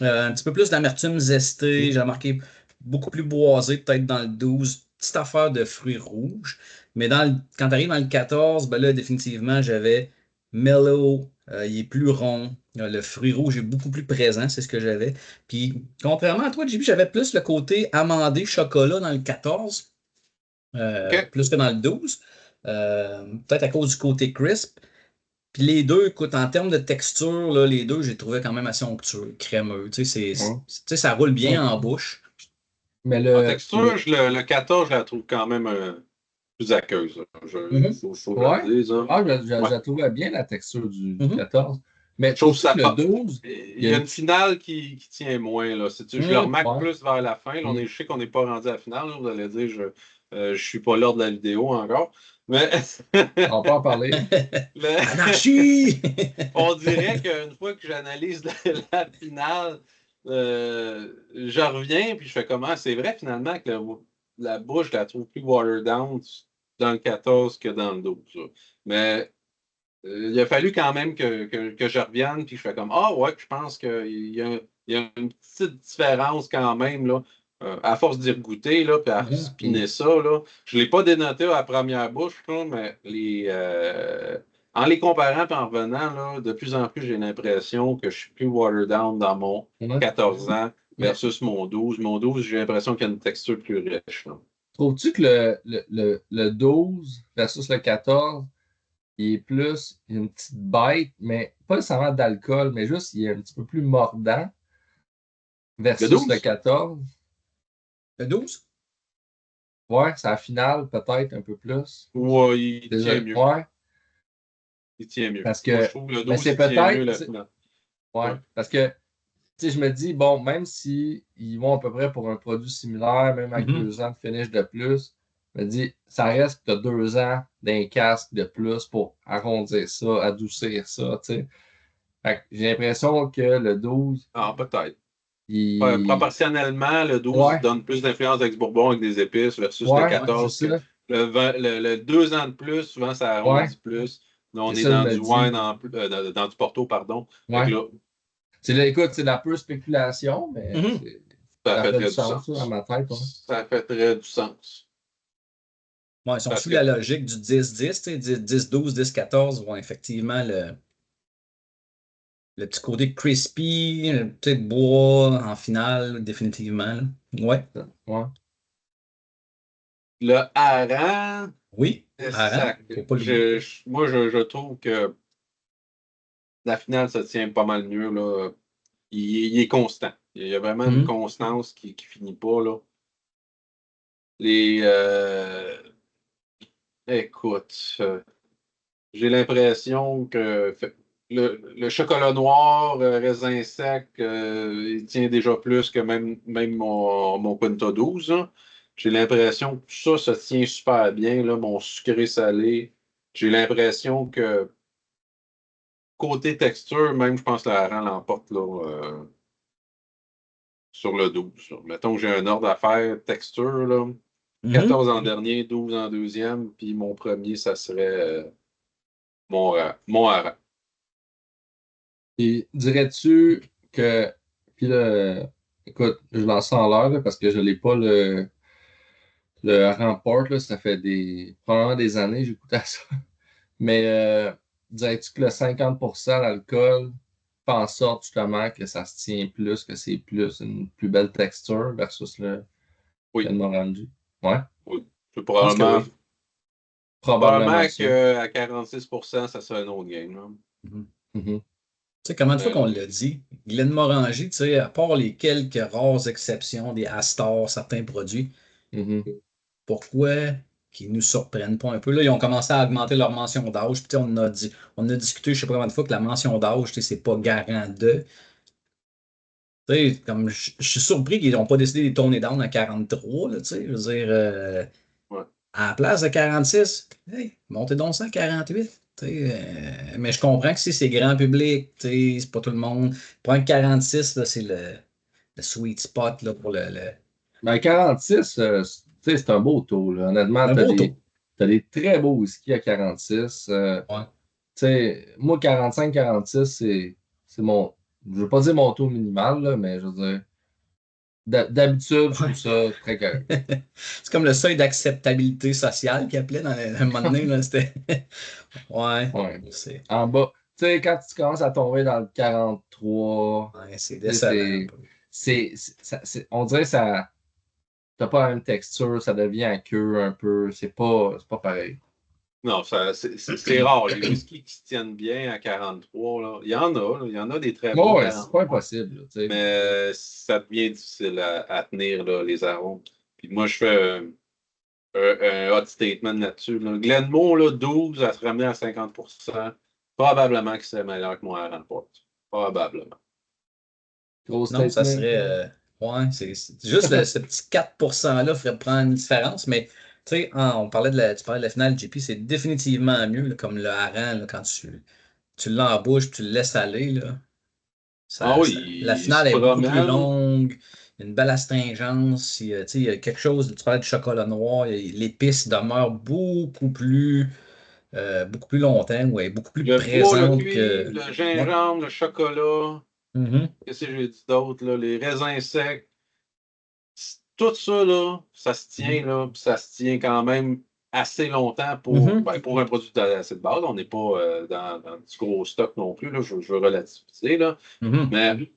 un petit peu plus d'amertume zestée, j'ai remarqué beaucoup plus boisé peut-être dans le 12, petite affaire de fruits rouges. Mais quand tu arrives dans le 14, ben là, définitivement, j'avais mellow, il est plus rond. Le fruit rouge est beaucoup plus présent, c'est ce que j'avais. Puis, contrairement à toi, JP, j'avais plus le côté amandé chocolat dans le 14, OK. plus que dans le 12. Peut-être à cause du côté crisp. Puis les deux, écoute, en termes de texture, là, les deux, j'ai trouvé quand même assez onctueux, crémeux. Tu sais, Ouais. tu sais, ça roule Ouais. bien en bouche. Mais En texture, le 14, je la trouve quand même plus aqueuse. Là. Mhm. Faut que je ouais. le dise. Hein. Ah, Ouais. je la trouvais bien, la texture du Mhm. 14. Mais Je trouve que trouves-tu ça que le pas. 12, Il il y y a a une une finale qui tient moins. Là. Je le Mhm. remarque Ouais. plus vers la fin. Là, Mm. je sais qu'on n'est pas rendu à la finale. Là, vous allez dire, je suis pas lors de la vidéo encore. Mais On peut en parler. Anarchie! on dirait qu'une fois que j'analyse la finale, je reviens puis je fais comment? C'est vrai finalement que la bouche, je la trouve plus watered down dans le 14 que dans le 12. Ça. Mais il a fallu quand même que je revienne puis je fais comme ah ouais, je pense qu'il y a une petite différence quand même là. À force d'y goûter, là, puis à Mhm. spinner ça, là. Je ne l'ai pas dénoté à la première bouche, là, mais en les comparant et en revenant, là, de plus en plus, j'ai l'impression que je suis plus watered down dans mon Ouais. 14 ans Mais versus mon 12. Mon 12, j'ai l'impression qu'il y a une texture plus riche. Là. trouves-tu que le 12 versus le 14, il est plus une petite bête, mais pas nécessairement d'alcool, mais juste il est un petit peu plus mordant Le versus le 12? 14? Le 12? Ouais, c'est la finale, peut-être un peu plus. Ouais, il tient mieux. Ouais, Il tient mieux. parce Moi, je que, trouve que le mais 12, c'est il tient mieux peut-être, la finale. ouais, Ouais. parce que, tu sais, je me dis, bon, même si ils vont à peu près pour un produit similaire, même avec Mhm. 2 ans de finish de plus, je me dis, ça reste que tu as 2 ans d'un casque de plus pour arrondir ça, adoucir ça, tu sais. Fait que j'ai l'impression que le 12, Ah, peut-être. il... Proportionnellement, le 12 Ouais, donne plus d'influence d'ex-bourbon avec des épices versus le ouais, Ouais. c'est 14. Que ça. le 2 ans de plus, souvent, ça Ouais, arrondit plus. Là, on c'est est ça, je dans me du dis. wine, dans du porto, pardon. Fait que Ouais. là, C'est là, écoute, c'est de la pure spéculation, mais Mhm. ça ça fait fait du très du sens, ça, dans sens. ma tête. Ouais. Ça fait très du sens. Ouais, ils sont Parce sous que la logique du 10-10, tu sais, 10-12, 10-14, ouais, effectivement, le petit côté crispy, le petit bois en finale, définitivement. Là. Ouais. Ouais. le hareng, Oui, Aran, faut pas l'oublier. moi, je trouve que la finale, ça tient pas mal mieux. Là. Il est constant. Il y a vraiment une Mhm. constance qui finit pas. Là. Les, écoute, j'ai l'impression que le chocolat noir, raisin sec, il tient déjà plus que même mon Quinta 12. Hein. J'ai l'impression que tout ça se tient super bien. Là, mon sucré salé. J'ai l'impression que côté texture, même, je pense que la Hareng l'emporte là, sur le 12. Là. Mettons que j'ai un ordre à faire texture, là, 14 en dernier, 12 en deuxième, puis mon premier, ça serait mon Hareng. Puis dirais-tu que. Puis là, écoute, je lance ça en l'air là, parce que je n'ai pas le Rampart, là, ça fait probablement des années que j'écoutais ça. Mais dirais-tu que le 50% d'alcool fait en sorte justement que ça se tient plus, que c'est plus une plus belle texture versus le Oui. Glenmorangie? Ouais. Oui. C'est Je pense que probablement, oui. Probablement ça. qu'à 46%, ça serait un autre game. Là. Mhm. Tu sais, combien de fois Mais qu'on oui. l'a dit, Glenmorangie, tu sais, à part les quelques rares exceptions des Astor, certains produits, Mhm. pourquoi qu'ils nous surprennent pas un peu? Là, ils ont commencé à augmenter leur mention d'âge. Puis, tu sais, on a discuté, je sais pas combien de fois, que la mention d'âge, tu sais, c'est pas garant de. Tu sais, comme je suis surpris qu'ils n'ont pas décidé de tourner down à 43, là, tu sais, je veux dire, Ouais. à la place de 46, hey, montez donc ça à 48. Tu sais, mais je comprends que si c'est grand public, tu sais, c'est pas tout le monde. Prendre 46, là, c'est le sweet spot là, pour le. Ben, 46, tu sais, c'est un beau taux, là. Honnêtement, Un beau taux. t'as des très beaux whisky à 46. Ouais. Tu sais, moi, 45-46, c'est mon. Je veux pas dire mon taux minimal, là, mais je veux dire. D'habitude, je trouve Ouais. ça très correct. C'est comme le seuil d'acceptabilité sociale qu'ils appelaient dans un moment donné, là, c'était. Ouais. Ouais. C'est En bas. Tu sais, quand tu commences à tomber dans le 43, ouais, c'est tu sais, décevant un peu. on dirait que ça. T'as pas la même texture, ça devient à queue un peu. C'est pas pareil. Non, c'est rare. Les whiskies qui se tiennent bien à 43, là, il y en a. Là, il y en a des très bons Ouais, c'est pas 43. impossible, là, tu sais. Mais ça devient difficile à tenir là, les arômes. Puis moi, je fais un hot statement là-dessus. Là. Glenmore, là, 12 à se ramener à 50%. Probablement que c'est meilleur que moi à Rampart. Probablement. Gros Non, ça statement. serait. Ouais, c'est juste ce petit 4% là ferait prendre une différence, mais tu sais, tu parlais de la finale JP, c'est définitivement mieux, là, comme le hareng, là, quand tu l'as en bouche, tu le laisses aller, là. Ah oui, La il se finale est beaucoup plus promène. longue, il y a une belle astringence, tu sais, il y a quelque chose, tu parlais du chocolat noir, l'épice demeure beaucoup plus longtemps, ouais, beaucoup plus Le bois, le présente cuivre, que. le Ouais. gingembre, le chocolat. Mhm. Qu'est-ce que j'ai dit d'autre, là? Les raisins secs. Tout ça, là, ça se tient, Mhm. là, puis ça se tient quand même assez longtemps Mhm. pour un produit assez de base. On n'est pas dans du gros stock non plus, là, je veux relativiser, là. Mhm. Mais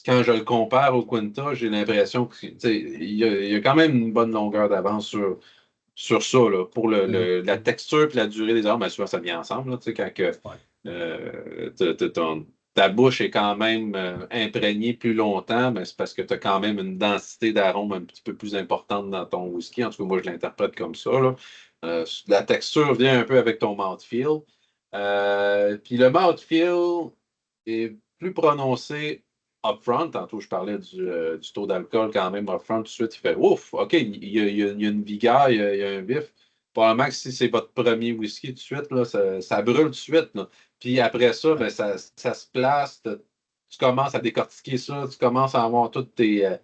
quand je le compare au Quinta, j'ai l'impression que, tu sais, il y a quand même une bonne longueur d'avance sur ça, là, pour Mhm. la texture et la durée des arômes. Mais souvent, ça vient ensemble, là, tu sais, quand que, Ouais. ta bouche est quand même imprégnée plus longtemps, mais c'est parce que tu as quand même une densité d'arôme un petit peu plus importante dans ton whisky. En tout cas, moi, je l'interprète comme ça, là. La texture vient un peu avec ton mouthfeel. Puis le mouthfeel est plus prononcé upfront. Tantôt, je parlais du taux d'alcool quand même upfront. Tout de suite, il fait ouf, OK, il y a une vigueur, il y a un vif. Probablement que si c'est votre premier whisky, tout de suite, là, ça brûle tout de suite. Là. Puis après ça, ben, ça se place. Tu commences à décortiquer ça. Tu commences à avoir toutes tes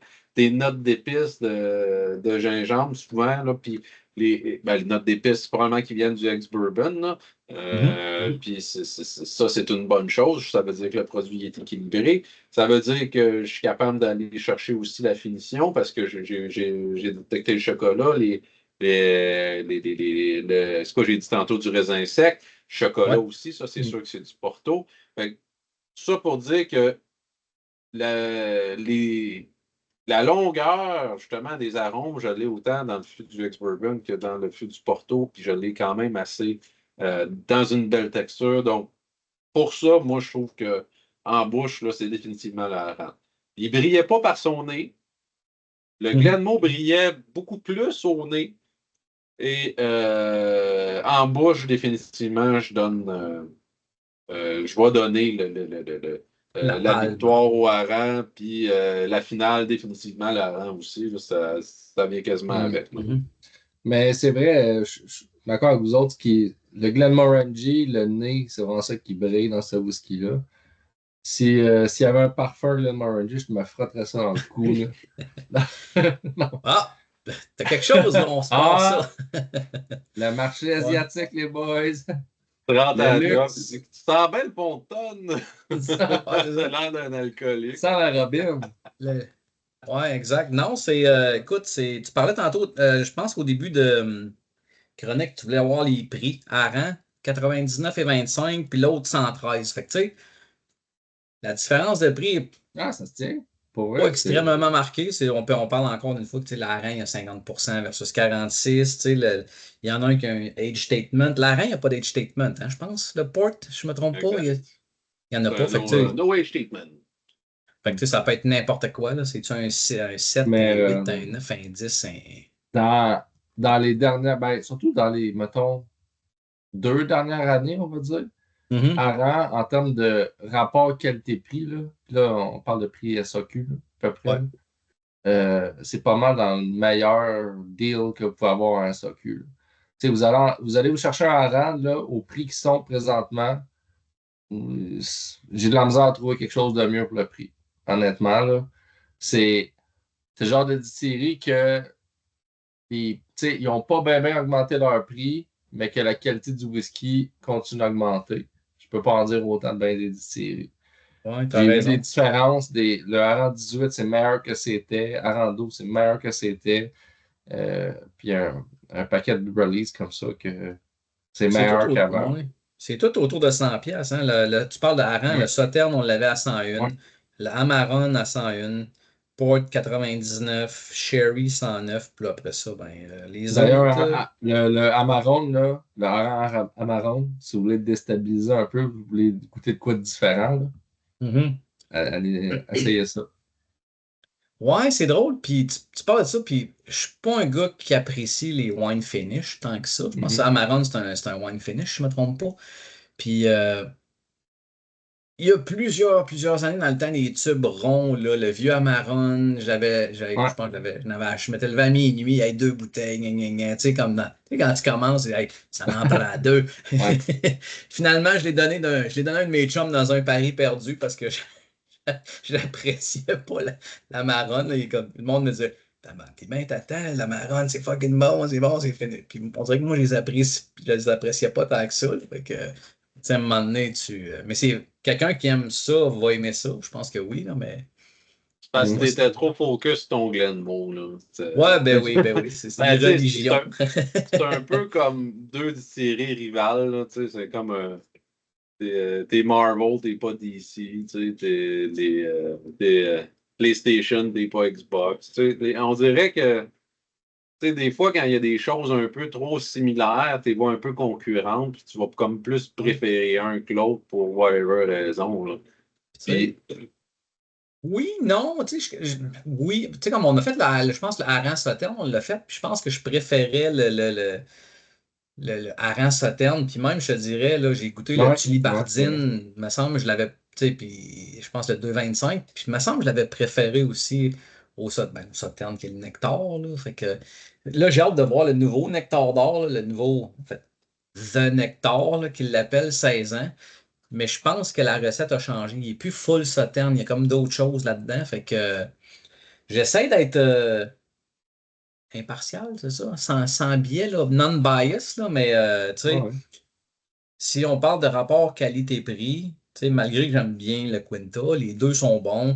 notes d'épices de gingembre, souvent. Là, puis les notes d'épices, probablement qui viennent du ex-bourbon. Là. Mhm. Puis ça, c'est une bonne chose. Ça veut dire que le produit est équilibré. Ça veut dire que je suis capable d'aller chercher aussi la finition parce que j'ai détecté le chocolat, ce que j'ai dit tantôt du raisin sec, chocolat Ouais. aussi, ça, c'est Mhm. sûr que c'est du Porto. Fait que, ça pour dire que la, les, la longueur, justement, des arômes, je l'ai autant dans le fût du ex-bourbon que dans le fût du Porto, puis je l'ai quand même assez dans une belle texture. Donc, pour ça, moi, je trouve que en bouche, là, c'est définitivement la rente. Il brillait pas par son nez. Le Mhm. Glenmore brillait beaucoup plus au nez. Et en bouche, définitivement, je vais donner La la palme. victoire au hareng, puis la finale, définitivement, l'hareng aussi. Là, ça vient quasiment Mm. avec. Là. Mhm. Mais c'est vrai, je suis d'accord avec vous autres, le Glenmorangie, le nez, c'est vraiment ça qui brille dans ce whisky-là. S'il y avait un parfum Glenmorangie, je me frotterais ça dans le cou. Là. Non. Ah! T'as quelque chose, là, on se passe Ah, ça. le marché Ouais. asiatique, les boys. 30 à Le la job, luxe. tu sens bien le pont de tonne. Ouais, c'est ça. T'as l'air d'un alcoolique. Sans la robine. Le- Ouais, exact. Non, écoute, tu parlais tantôt, je pense qu'au début de chronique, tu voulais avoir les prix. Aran, 99 et 25, puis l'autre 113. Fait que, tu sais, la différence de prix n'est Ah, ça se tient. Pour pas vrai, c'est. extrêmement marquée. On parle encore d'une fois que, tu sais, l'Aran, il y a 50% versus 46. Tu sais, il y en a un qui a un age statement. L'Aran, il n'y a pas d'age statement, hein, je pense. Le port, je ne me trompe pas, il n'y en a C'est pas. un Fait que, tu sais, no age treatment. ça peut être n'importe quoi, là. C'est-tu un 7, un Mais 8, un 9, un 10, un... dans, dans les dernières, ben, surtout dans les, mettons, 2 dernières années, on va dire, Mhm. Aran, en termes de rapport qualité-prix, là, on parle de prix SAQ, là, à peu près, Ouais. là. C'est pas mal dans le meilleur deal que vous pouvez avoir en SAQ. Là. Tu sais, vous allez vous chercher un Aran là, au prix qui sont présentement. J'ai de la misère à trouver quelque chose de mieux pour le prix. Honnêtement, là. C'est le genre de distillerie que tu sais, ils n'ont pas bien augmenté leur prix, mais que la qualité du whisky continue d'augmenter. Je peux pas en dire autant de bien des distilleries. Ouais, t'as J'ai vu des raison. différences. Le Aran 18, c'est meilleur que c'était. Aran 12, c'est meilleur que c'était. Puis un paquet de release comme ça que c'est C'est tout, meilleur qu'avant. ouais. C'est tout autour de 100 pièces. Hein. Tu parles de Hareng, le Ouais, Sauternes, on l'avait à 101. ouais. Le Amarone à 101. Port 99. Sherry 109. Puis là, après ça, ben, les D'ailleurs, autres. le Amarone, là, le Aran Amarone, si vous voulez le déstabiliser un peu, vous voulez goûter de quoi de différent, là, Mhm. allez essayer ça. Ouais, c'est drôle. Puis tu parles de ça, puis je suis pas un gars qui apprécie les wine finish tant que ça. Je pense que Mhm. Amarone, c'est un wine finish, si je me trompe pas. Puis il y a plusieurs années dans le temps, les tubes ronds, là, le vieux Amarone, je Ouais, pense que je m'étais levé à minuit avec 2 bouteilles, tu sais, tu sais, quand tu commences, hey, ça en prend deux. ouais. Finalement, je l'ai donné à un de mes chums dans un pari perdu parce que je n'appréciais pas la marronne. Là. Le monde me disait, t'es bien t'attends, la marronne, c'est fucking bon, c'est fini. Puis on dirait que moi, je les appréciais pas tant que ça. Là. Fait que, tu sais, à un moment donné, mais c'est quelqu'un qui aime ça, va aimer ça. Je pense que oui, là, mais C'est parce que Mhm. moi, t'étais trop focus sur ton Glenmore, là. ouais, ben oui, c'est Ben, une tu sais, religion. c'est un peu comme deux séries rivales, là, tu sais, c'est comme t'es Marvel, t'es pas DC, tu sais, t'es PlayStation, t'es pas Xbox. Tu sais, on dirait que tu sais, des fois, quand il y a des choses un peu trop similaires, tu les vois un peu concurrentes, puis tu vas comme plus Ouais. préférer un que l'autre pour whatever raison. Là. Tu sais, Puis, oui, non, tu sais, oui, tu sais, comme on a fait, je pense, le Hareng Sauternes, on l'a fait, puis je pense que je préférais le hareng Sauternes, puis même, je te dirais, là, j'ai goûté le Ouais, ouais, c'est vrai. Tulipardine, il me semble, je l'avais, tu sais, puis je pense le 2,25, puis il me semble, je l'avais préféré aussi au Sauternes, qui est le Nectar, là, fait que là, j'ai hâte de voir le nouveau Nectar d'or, là, le nouveau, en fait, The Nectar, là, qu'il l'appelle 16 ans, mais je pense que la recette a changé, il est plus full Sauternes, il y a comme d'autres choses là-dedans, fait que j'essaie d'être impartial, c'est ça, sans biais, là, non-bias, là, mais, tu Ouais, sais, ouais. si on parle de rapport qualité-prix, tu sais, malgré que j'aime bien le Quinta, les deux sont bons.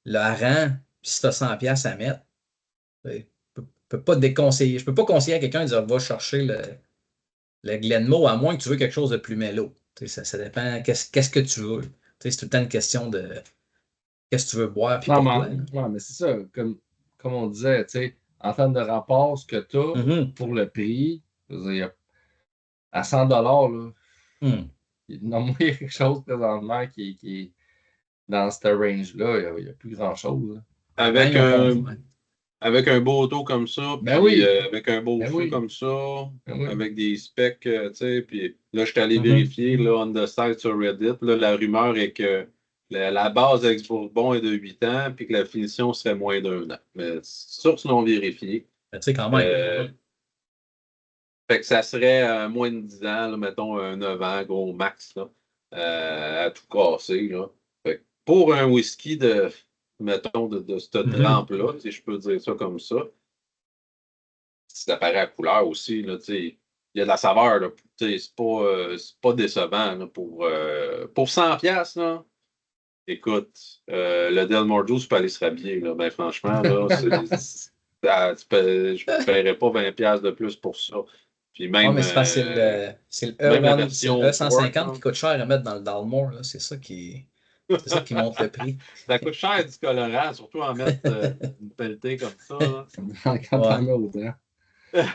Le Hareng, si tu as 100 pièces à mettre, je peux pas déconseiller. Je peux pas conseiller à quelqu'un de dire va chercher le Glenmoe, à moins que tu veux quelque chose de plus mélo. Tu sais, ça dépend qu'est-ce que tu veux. Tu sais, c'est tout le temps une question de qu'est-ce que tu veux boire puis Non, pourquoi. Là. ouais, mais c'est ça, comme on disait, tu sais, en termes de rapport, ce que tu as Mhm. pour le prix, je veux dire, à 100 là, Hmm. non, il y a quelque chose présentement qui est dans ce range-là, il n'y a plus grand-chose. Là. Hareng, avec ils ont un, ouais. avec un beau auto comme ça, Ben puis oui, avec un beau ben fût oui, comme ça, ben oui. avec des specs, tu sais, puis là, je suis allé Mhm. vérifier, là, on the site sur Reddit, là, la rumeur est que la base ex-Bourbon est de 8 ans, puis que la finition serait moins d'1 an. Mais source non vérifiée. Ben, tu sais, quand même. Euh, Fait que ça serait moins de 10 ans, là, mettons 9 ans, gros max, là, à tout casser. Là. Fait que pour un whisky mettons, de cette trempe-là, si je peux dire ça comme ça, ça paraît à couleur aussi, là, il y a de la saveur, là, c'est pas décevant là, pour 100$, là. Écoute, le Delmore Juice peut aller se rhabiller, là, ben franchement, là, je ne paierais pas 20$ de plus pour ça. Puis Ouais, même, mais c'est le même la E1, c'est le version Port, E150 là, qui coûte cher à mettre dans le Dalmore, là. C'est ça qui monte le prix. ça coûte cher du colorant, surtout en mettre une pelletée comme ça. Là. Quand Ouais. t'en as autant.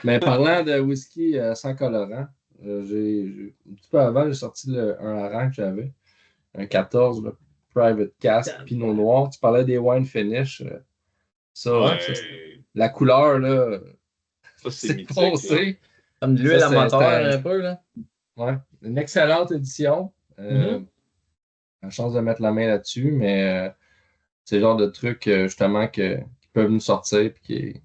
Mais parlant de whisky sans colorant, un petit peu avant, j'ai sorti un hareng que j'avais, un 14, le Private Cask Pinot Noir. Tu parlais des wine finish. Ouais, La couleur, là, ça c'est c'est mythique. Là. foncé. Comme de Ça, l'huile à moteur un peu, là. ouais, une excellente édition. La chance de mettre la main là-dessus, mais c'est le genre de trucs justement qui peuvent nous sortir. Puis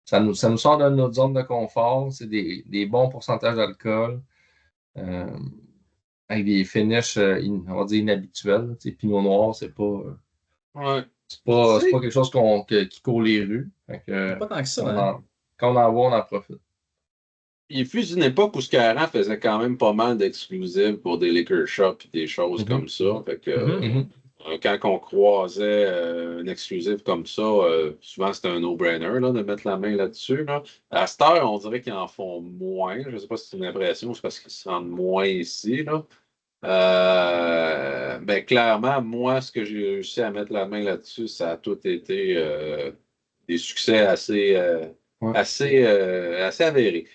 ça nous sort de notre zone de confort. C'est des bons pourcentages d'alcool. euh, avec des finishes, on va dire, inhabituels. Tu sais, Pinot Noir, Ouais. c'est pas quelque chose qui court les rues. Fait que, Pas tant que ça, quand on hein. quand on en voit, on en profite. Il fut une époque où Scaran faisait quand même pas mal d'exclusifs pour des liquor shops et des choses comme ça. Fait que, quand on croisait un exclusif comme ça, souvent c'était un no-brainer là, de mettre la main là-dessus. Là. À cette heure, on dirait qu'ils en font moins. Je ne sais pas si c'est une impression, c'est parce qu'ils se rendent moins ici. Là. Ben, clairement, moi, ce que j'ai réussi à mettre la main là-dessus, ça a tout été des succès Ouais. assez avérés.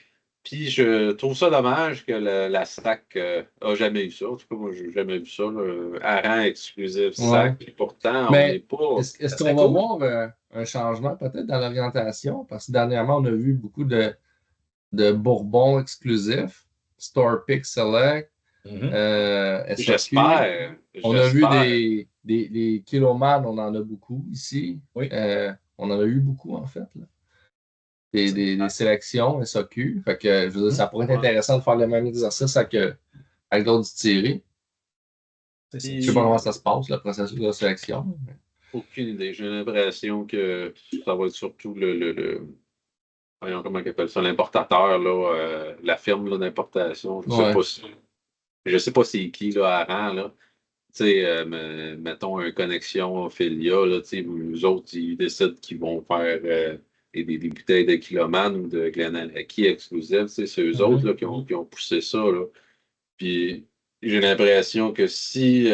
Puis je trouve ça dommage que la SAC a jamais eu ça. En tout cas, moi, j'ai jamais vu ça. Là. Hareng exclusif Ouais. SAC. Puis pourtant, on n'est Mais pas. est-ce Ça qu'on serait va cool. voir un changement peut-être dans l'orientation? Parce que dernièrement, on a vu beaucoup de bourbons exclusifs, Store Pick Select, SAQ. J'espère. On a vu J'espère. des Kiloman, on en a beaucoup ici. Oui. On en a eu beaucoup, en fait. Là. Des sélections SAQ. Fait que, je veux dire, ça pourrait être Ouais. intéressant de faire le même exercice avec d'autres distilleries. C'est ça. Je sais pas comment ça se passe, le processus de sélection. Mais... Aucune idée. J'ai l'impression que ça va être surtout voyons comment ils appellent ça, l'importateur, là, la firme là, d'importation. Ouais. Je sais pas c'est qui, là, Hareng, là. Tu sais, mettons une connexion Filia, là, tu sais, eux autres, ils décident qu'ils vont faire des bouteilles de Kiloman ou de Glenallachie exclusives. Tu sais, c'est eux autres là, qui ont poussé ça. Là. Puis j'ai l'impression que si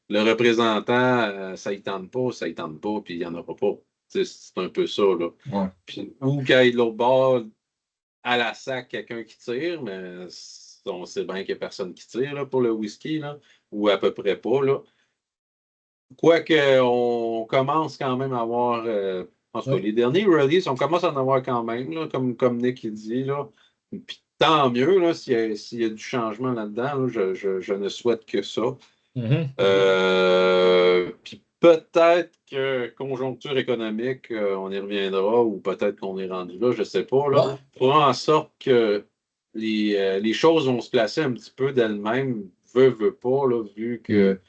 le représentant, ça y tente pas, ça y tente pas, puis il n'y en aura pas. Tu sais, c'est un peu ça. Là. Ouais. Puis, ou quand il est de l'autre bord, à la sac, quelqu'un qui tire, mais on sait bien qu'il n'y a personne qui tire là, pour le whisky, là, ou à peu près pas. Là. Quoique, on commence quand même à avoir. En tout cas, Oui. les derniers releases, on commence à en avoir quand même, là, comme Nick il dit. Là. Puis tant mieux là, s'il y a du changement là-dedans. Là, je ne souhaite que ça. Puis peut-être que conjoncture économique, on y reviendra, ou peut-être qu'on est rendu là, je ne sais pas. Là, Ouais. fera en sorte que les choses vont se placer un petit peu d'elles-mêmes, veut pas, là, vu que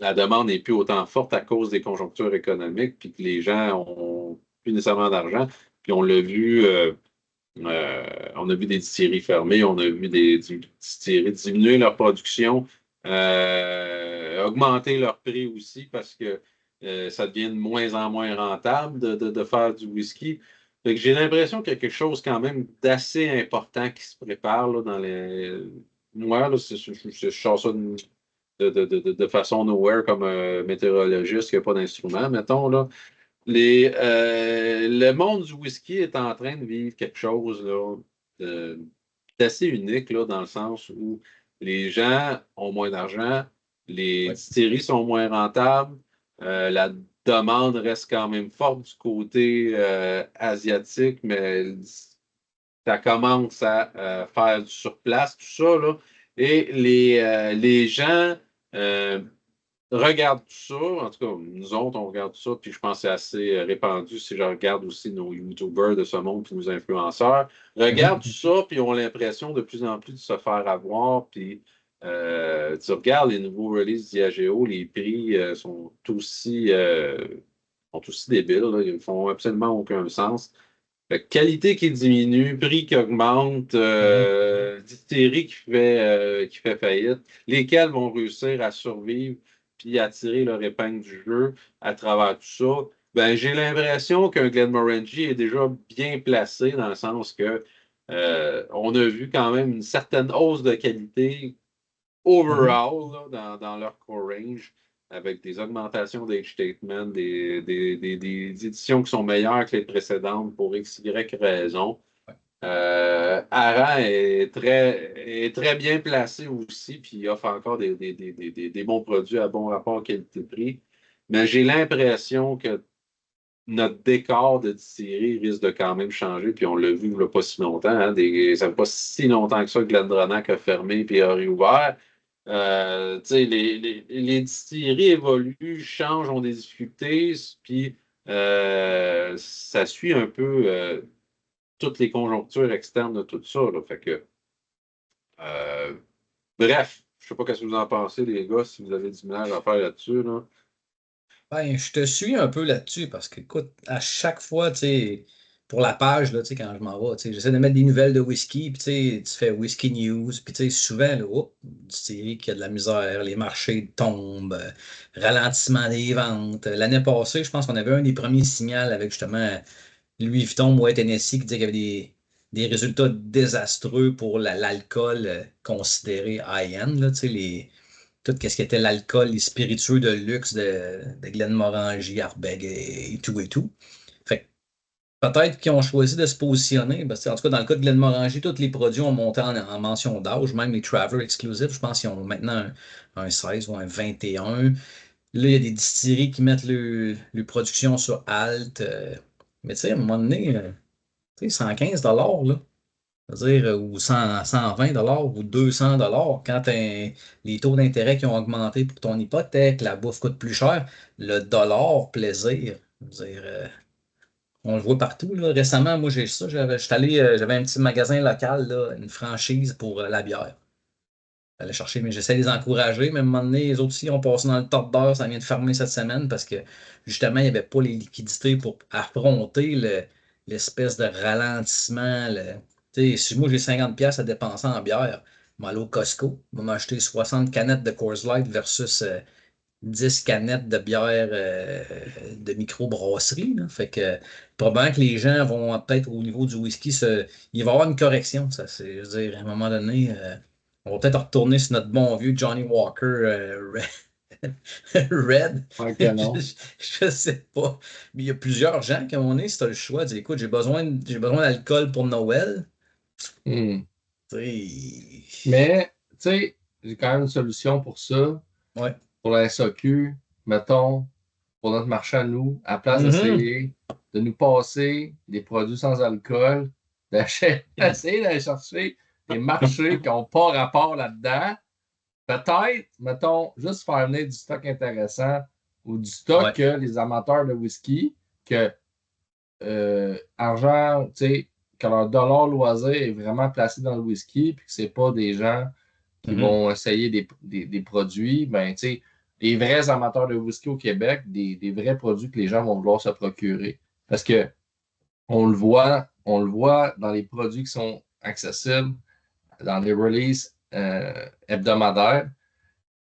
la demande n'est plus autant forte à cause des conjonctures économiques, puis que les gens ont plus nécessairement d'argent. Puis on a vu des distilleries fermées, on a vu des distilleries diminuer leur production, augmenter leur prix aussi parce que ça devient de moins en moins rentable de faire du whisky. Fait que j'ai l'impression qu'il y a quelque chose quand même d'assez important qui se prépare là, dans les. Moi, là, je sors ça de façon nowhere comme un météorologiste qui n'a pas d'instrument, mettons, là. Le monde du whisky est en train de vivre quelque chose là, d'assez unique là, dans le sens où les gens ont moins d'argent, les Oui. distilleries sont moins rentables, la demande reste quand même forte du côté asiatique, mais ça commence à faire du surplace, tout ça, là. Et les gens regarde tout ça. En tout cas, nous autres, on regarde tout ça, puis je pense que c'est assez répandu si je regarde aussi nos YouTubers de ce monde, puis nos influenceurs. Regarde tout ça, puis ont l'impression de plus en plus de se faire avoir, puis tu regardes les nouveaux releases d'IAGO, les prix sont aussi débiles, là. Ils ne font absolument aucun sens. Qualité qui diminue, prix qui augmente, distillerie qui fait faillite, lesquels vont réussir à survivre puis à tirer leur épingle du jeu à travers tout ça. Ben, j'ai l'impression qu'un Glenmorangie est déjà bien placé dans le sens que on a vu quand même une certaine hausse de qualité overall là, dans leur core range, avec des augmentations d'age statement, des éditions qui sont meilleures que les précédentes pour X, Y raison. Aran est très bien placé aussi, puis il offre encore des bons produits à bon rapport qualité-prix. Mais j'ai l'impression que notre décor de distillerie risque de quand même changer, puis on l'a vu il n'y a pas si longtemps. Hein, ça fait pas si longtemps que ça que Glendronach a fermé puis a réouvert. Les distilleries évoluent, changent, ont des difficultés, puis ça suit un peu toutes les conjonctures externes de tout ça. Là. Fait que, euh, bref, je sais pas ce que vous en pensez, les gars, si vous avez du ménage à faire là-dessus. Là. Ben, je te suis un peu là-dessus parce que, écoute, à chaque fois, tu sais, pour la page, là, tu sais, quand je m'en vais, tu sais, j'essaie de mettre des nouvelles de whisky, puis tu sais, tu fais Whisky News, puis tu sais, souvent, là, distillerie qui a de la misère, les marchés tombent, ralentissement des ventes. L'année passée, je pense qu'on avait un des premiers signaux avec justement Louis Vuitton, Moët Hennessy, qui disait qu'il y avait des résultats désastreux pour l'alcool considéré high-end, là, tu sais, tout ce qui était l'alcool, les spiritueux de luxe de Glenmorangie, Ardbeg et tout et tout. Fait que peut-être qu'ils ont choisi de se positionner. Parce que, en tout cas, dans le cas de Glenmorangie, tous les produits ont monté en mention d'âge, même les Traveler exclusifs. Je pense qu'ils ont maintenant un 16 ou un 21. Là, il y a des distilleries qui mettent le production sur Alt. Mais tu sais, à un moment donné, tu sais, 115 là. C'est-à-dire, ou 120 ou 200 quand les taux d'intérêt qui ont augmenté pour ton hypothèque, la bouffe coûte plus cher, le dollar plaisir. Je veux dire, on le voit partout. Là. Récemment, moi, j'ai ça. J'avais un petit magasin local, là, une franchise pour la bière. J'allais chercher, mais j'essaie de les encourager. Mais à un moment donné, les autres aussi ont passé dans le top d'heure. Ça vient de fermer cette semaine parce que justement, il n'y avait pas les liquidités pour affronter l'espèce de ralentissement. Si moi j'ai 50$ à dépenser en bière, je vais aller au Costco, je vais m'acheter 60 canettes de Coors Light versus 10 canettes de bière de microbrasserie. Là. Fait que probablement que les gens vont peut-être au niveau du whisky, il va y avoir une correction. Ça, je veux dire, à un moment donné, on va peut-être retourner sur notre bon vieux Johnny Walker Red. Je sais pas. Mais il y a plusieurs gens qui ont si tu as le choix, disent écoute, j'ai besoin d'alcool pour Noël. Mais, T'sais, tu sais, j'ai quand même une solution pour ça. Ouais. Pour la SAQ, mettons, pour notre marché à nous, à place d'essayer de nous passer des produits sans alcool, d'essayer d'aller chercher des marchés qui n'ont pas rapport là-dedans. Peut-être, mettons, juste faire venir du stock intéressant ou du stock que les amateurs de whisky, que argent, tu sais, que leur dollar loisir est vraiment placé dans le whisky, puis que c'est pas des gens qui vont essayer des produits, ben, tu sais, les vrais amateurs de whisky au Québec, des vrais produits que les gens vont vouloir se procurer. Parce que on le voit dans les produits qui sont accessibles, dans les releases hebdomadaires,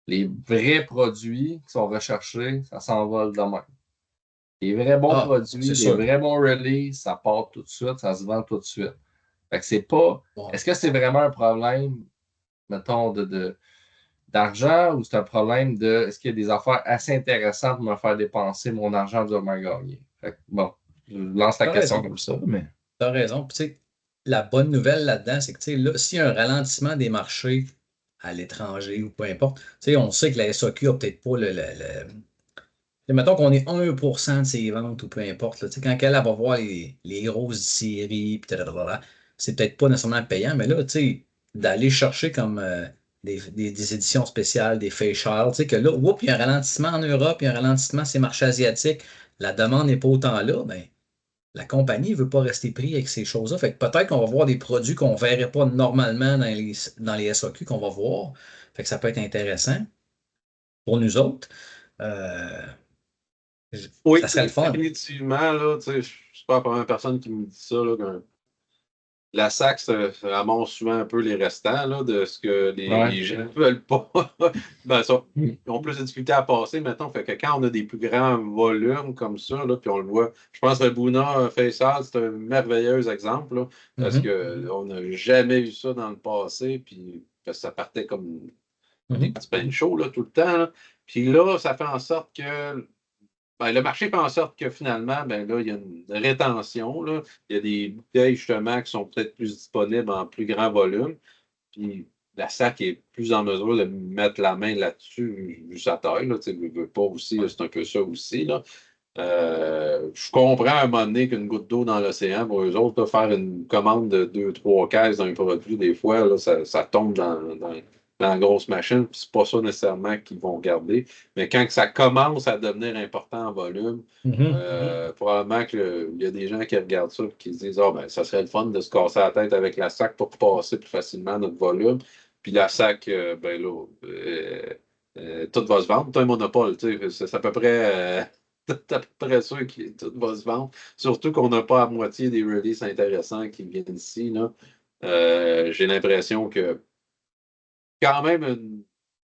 les vrais produits qui sont recherchés, ça s'envole de même. Les vrais bons produits, les vrais bons releases, ça part tout de suite, ça se vend tout de suite. Fait que c'est pas. Est-ce que c'est vraiment un problème, mettons, d'argent ou c'est un problème de est-ce qu'il y a des affaires assez intéressantes pour me faire dépenser mon argent durement gagné? Fait que, bon, je lance la question comme ça. Mais... Tu as raison. Puis, tu sais, la bonne nouvelle là-dedans, c'est que tu sais, là, s'il y a un ralentissement des marchés à l'étranger ou peu importe, tu sais, on sait que la SAQ n'a peut-être pas mettons qu'on est 1% de ses ventes ou peu importe. Là, tu sais, quand elle va voir les grosses séries, c'est peut-être pas nécessairement payant, mais là, tu sais, d'aller chercher comme des éditions spéciales, des facials, tu sais, que là, oups, il y a un ralentissement en Europe, il y a un ralentissement sur les marchés asiatiques, la demande n'est pas autant là, ben, la compagnie ne veut pas rester pris avec ces choses-là. Fait que peut-être qu'on va voir des produits qu'on ne verrait pas normalement dans les SAQ qu'on va voir. Fait que ça peut être intéressant pour nous autres. Euh, Oui, ça serait le fun. définitivement, là, tu sais, je suis pas la première personne qui me dit ça, là, la SAC ça ramasse souvent un peu les restants là, de ce que les gens ne veulent pas. Ben, ça, ils ont plus de difficultés à passer maintenant. Fait que quand on a des plus grands volumes comme ça, là, puis on le voit, je pense que le Buna Facial, c'est un merveilleux exemple, là, parce qu'on n'a jamais vu ça dans le passé, puis parce que ça partait comme des petits pains chauds là, tout le temps. Là. Puis là, ça fait en sorte que ben, le marché fait en sorte que finalement, ben là, il y a une rétention. Là. Il y a des bouteilles, justement, qui sont peut-être plus disponibles en plus grand volume. Puis la SAC est plus en mesure de mettre la main là-dessus, vu sa taille. Là, tu sais, veut pas aussi, c'est un peu ça aussi. Là. Je comprends à un moment donné qu'une goutte d'eau dans l'océan, pour eux autres, là, faire une commande de 2-3 caisses d'un produit, des fois, là, ça tombe dans la grosse machine, puis c'est pas ça nécessairement qu'ils vont garder. Mais quand ça commence à devenir important en volume, probablement qu'il y a des gens qui regardent ça et qui se disent ben, ça serait le fun de se casser la tête avec la SAC pour passer plus facilement notre volume. Puis la SAC, ben là, tout va se vendre. C'est un monopole, tu sais, c'est à peu près. C'est à peu près sûr que tout va se vendre. Surtout qu'on n'a pas à moitié des releases intéressants qui viennent ici. Là. J'ai l'impression que quand même une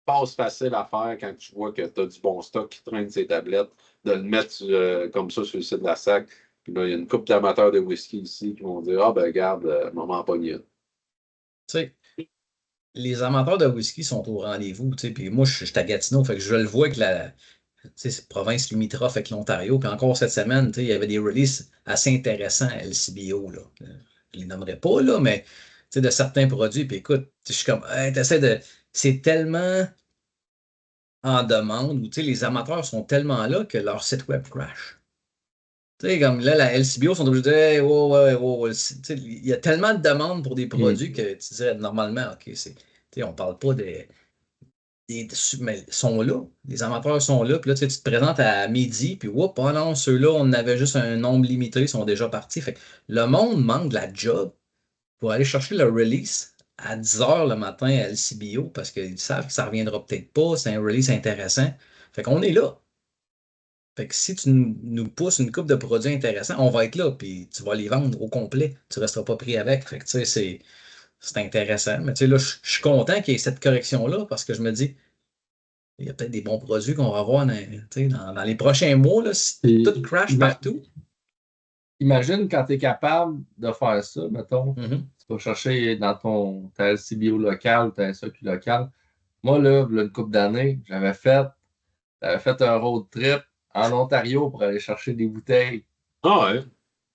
passe facile à faire quand tu vois que tu as du bon stock qui traîne ses tablettes, de le mettre comme ça sur le site de la SAC. Puis là, il y a une couple d'amateurs de whisky ici qui vont dire ben regarde, maman pogne. Tu sais, les amateurs de whisky sont au rendez-vous. Tu sais, puis moi, je suis à Gatineau, fait que je le vois avec la province limitrophe avec l'Ontario. Puis encore cette semaine, il y avait des releases assez intéressants à LCBO. Là. Je ne les nommerai pas, là, mais de certains produits. Puis écoute, je suis comme, hey, c'est tellement en demande où les amateurs sont tellement là que leur site web crash. Comme là, la LCBO sont obligés de dire hey, il y a tellement de demandes pour des produits que tu dirais normalement, OK, on parle pas mais ils sont là. Les amateurs sont là. Puis là, tu te présentes à midi, puis oh non, ceux-là, on avait juste un nombre limité, ils sont déjà partis. Fait que le monde manque de la job pour aller chercher le release à 10 h le matin à LCBO parce qu'ils savent que ça ne reviendra peut-être pas, c'est un release intéressant. Fait qu'on est là. Fait que si tu nous pousses une coupe de produits intéressants, on va être là, puis tu vas les vendre au complet. Tu ne resteras pas pris avec. Fait que tu sais, c'est intéressant. Mais tu sais, là, je suis content qu'il y ait cette correction-là parce que je me dis, il y a peut-être des bons produits qu'on va avoir dans les prochains mois, là, si tout crash partout. Imagine quand tu es capable de faire ça, mettons, tu vas chercher dans ta LCBO locale ou ta SAQ locale. Moi, là, une couple d'années, j'avais fait un road trip en Ontario pour aller chercher des bouteilles. Ah ouais.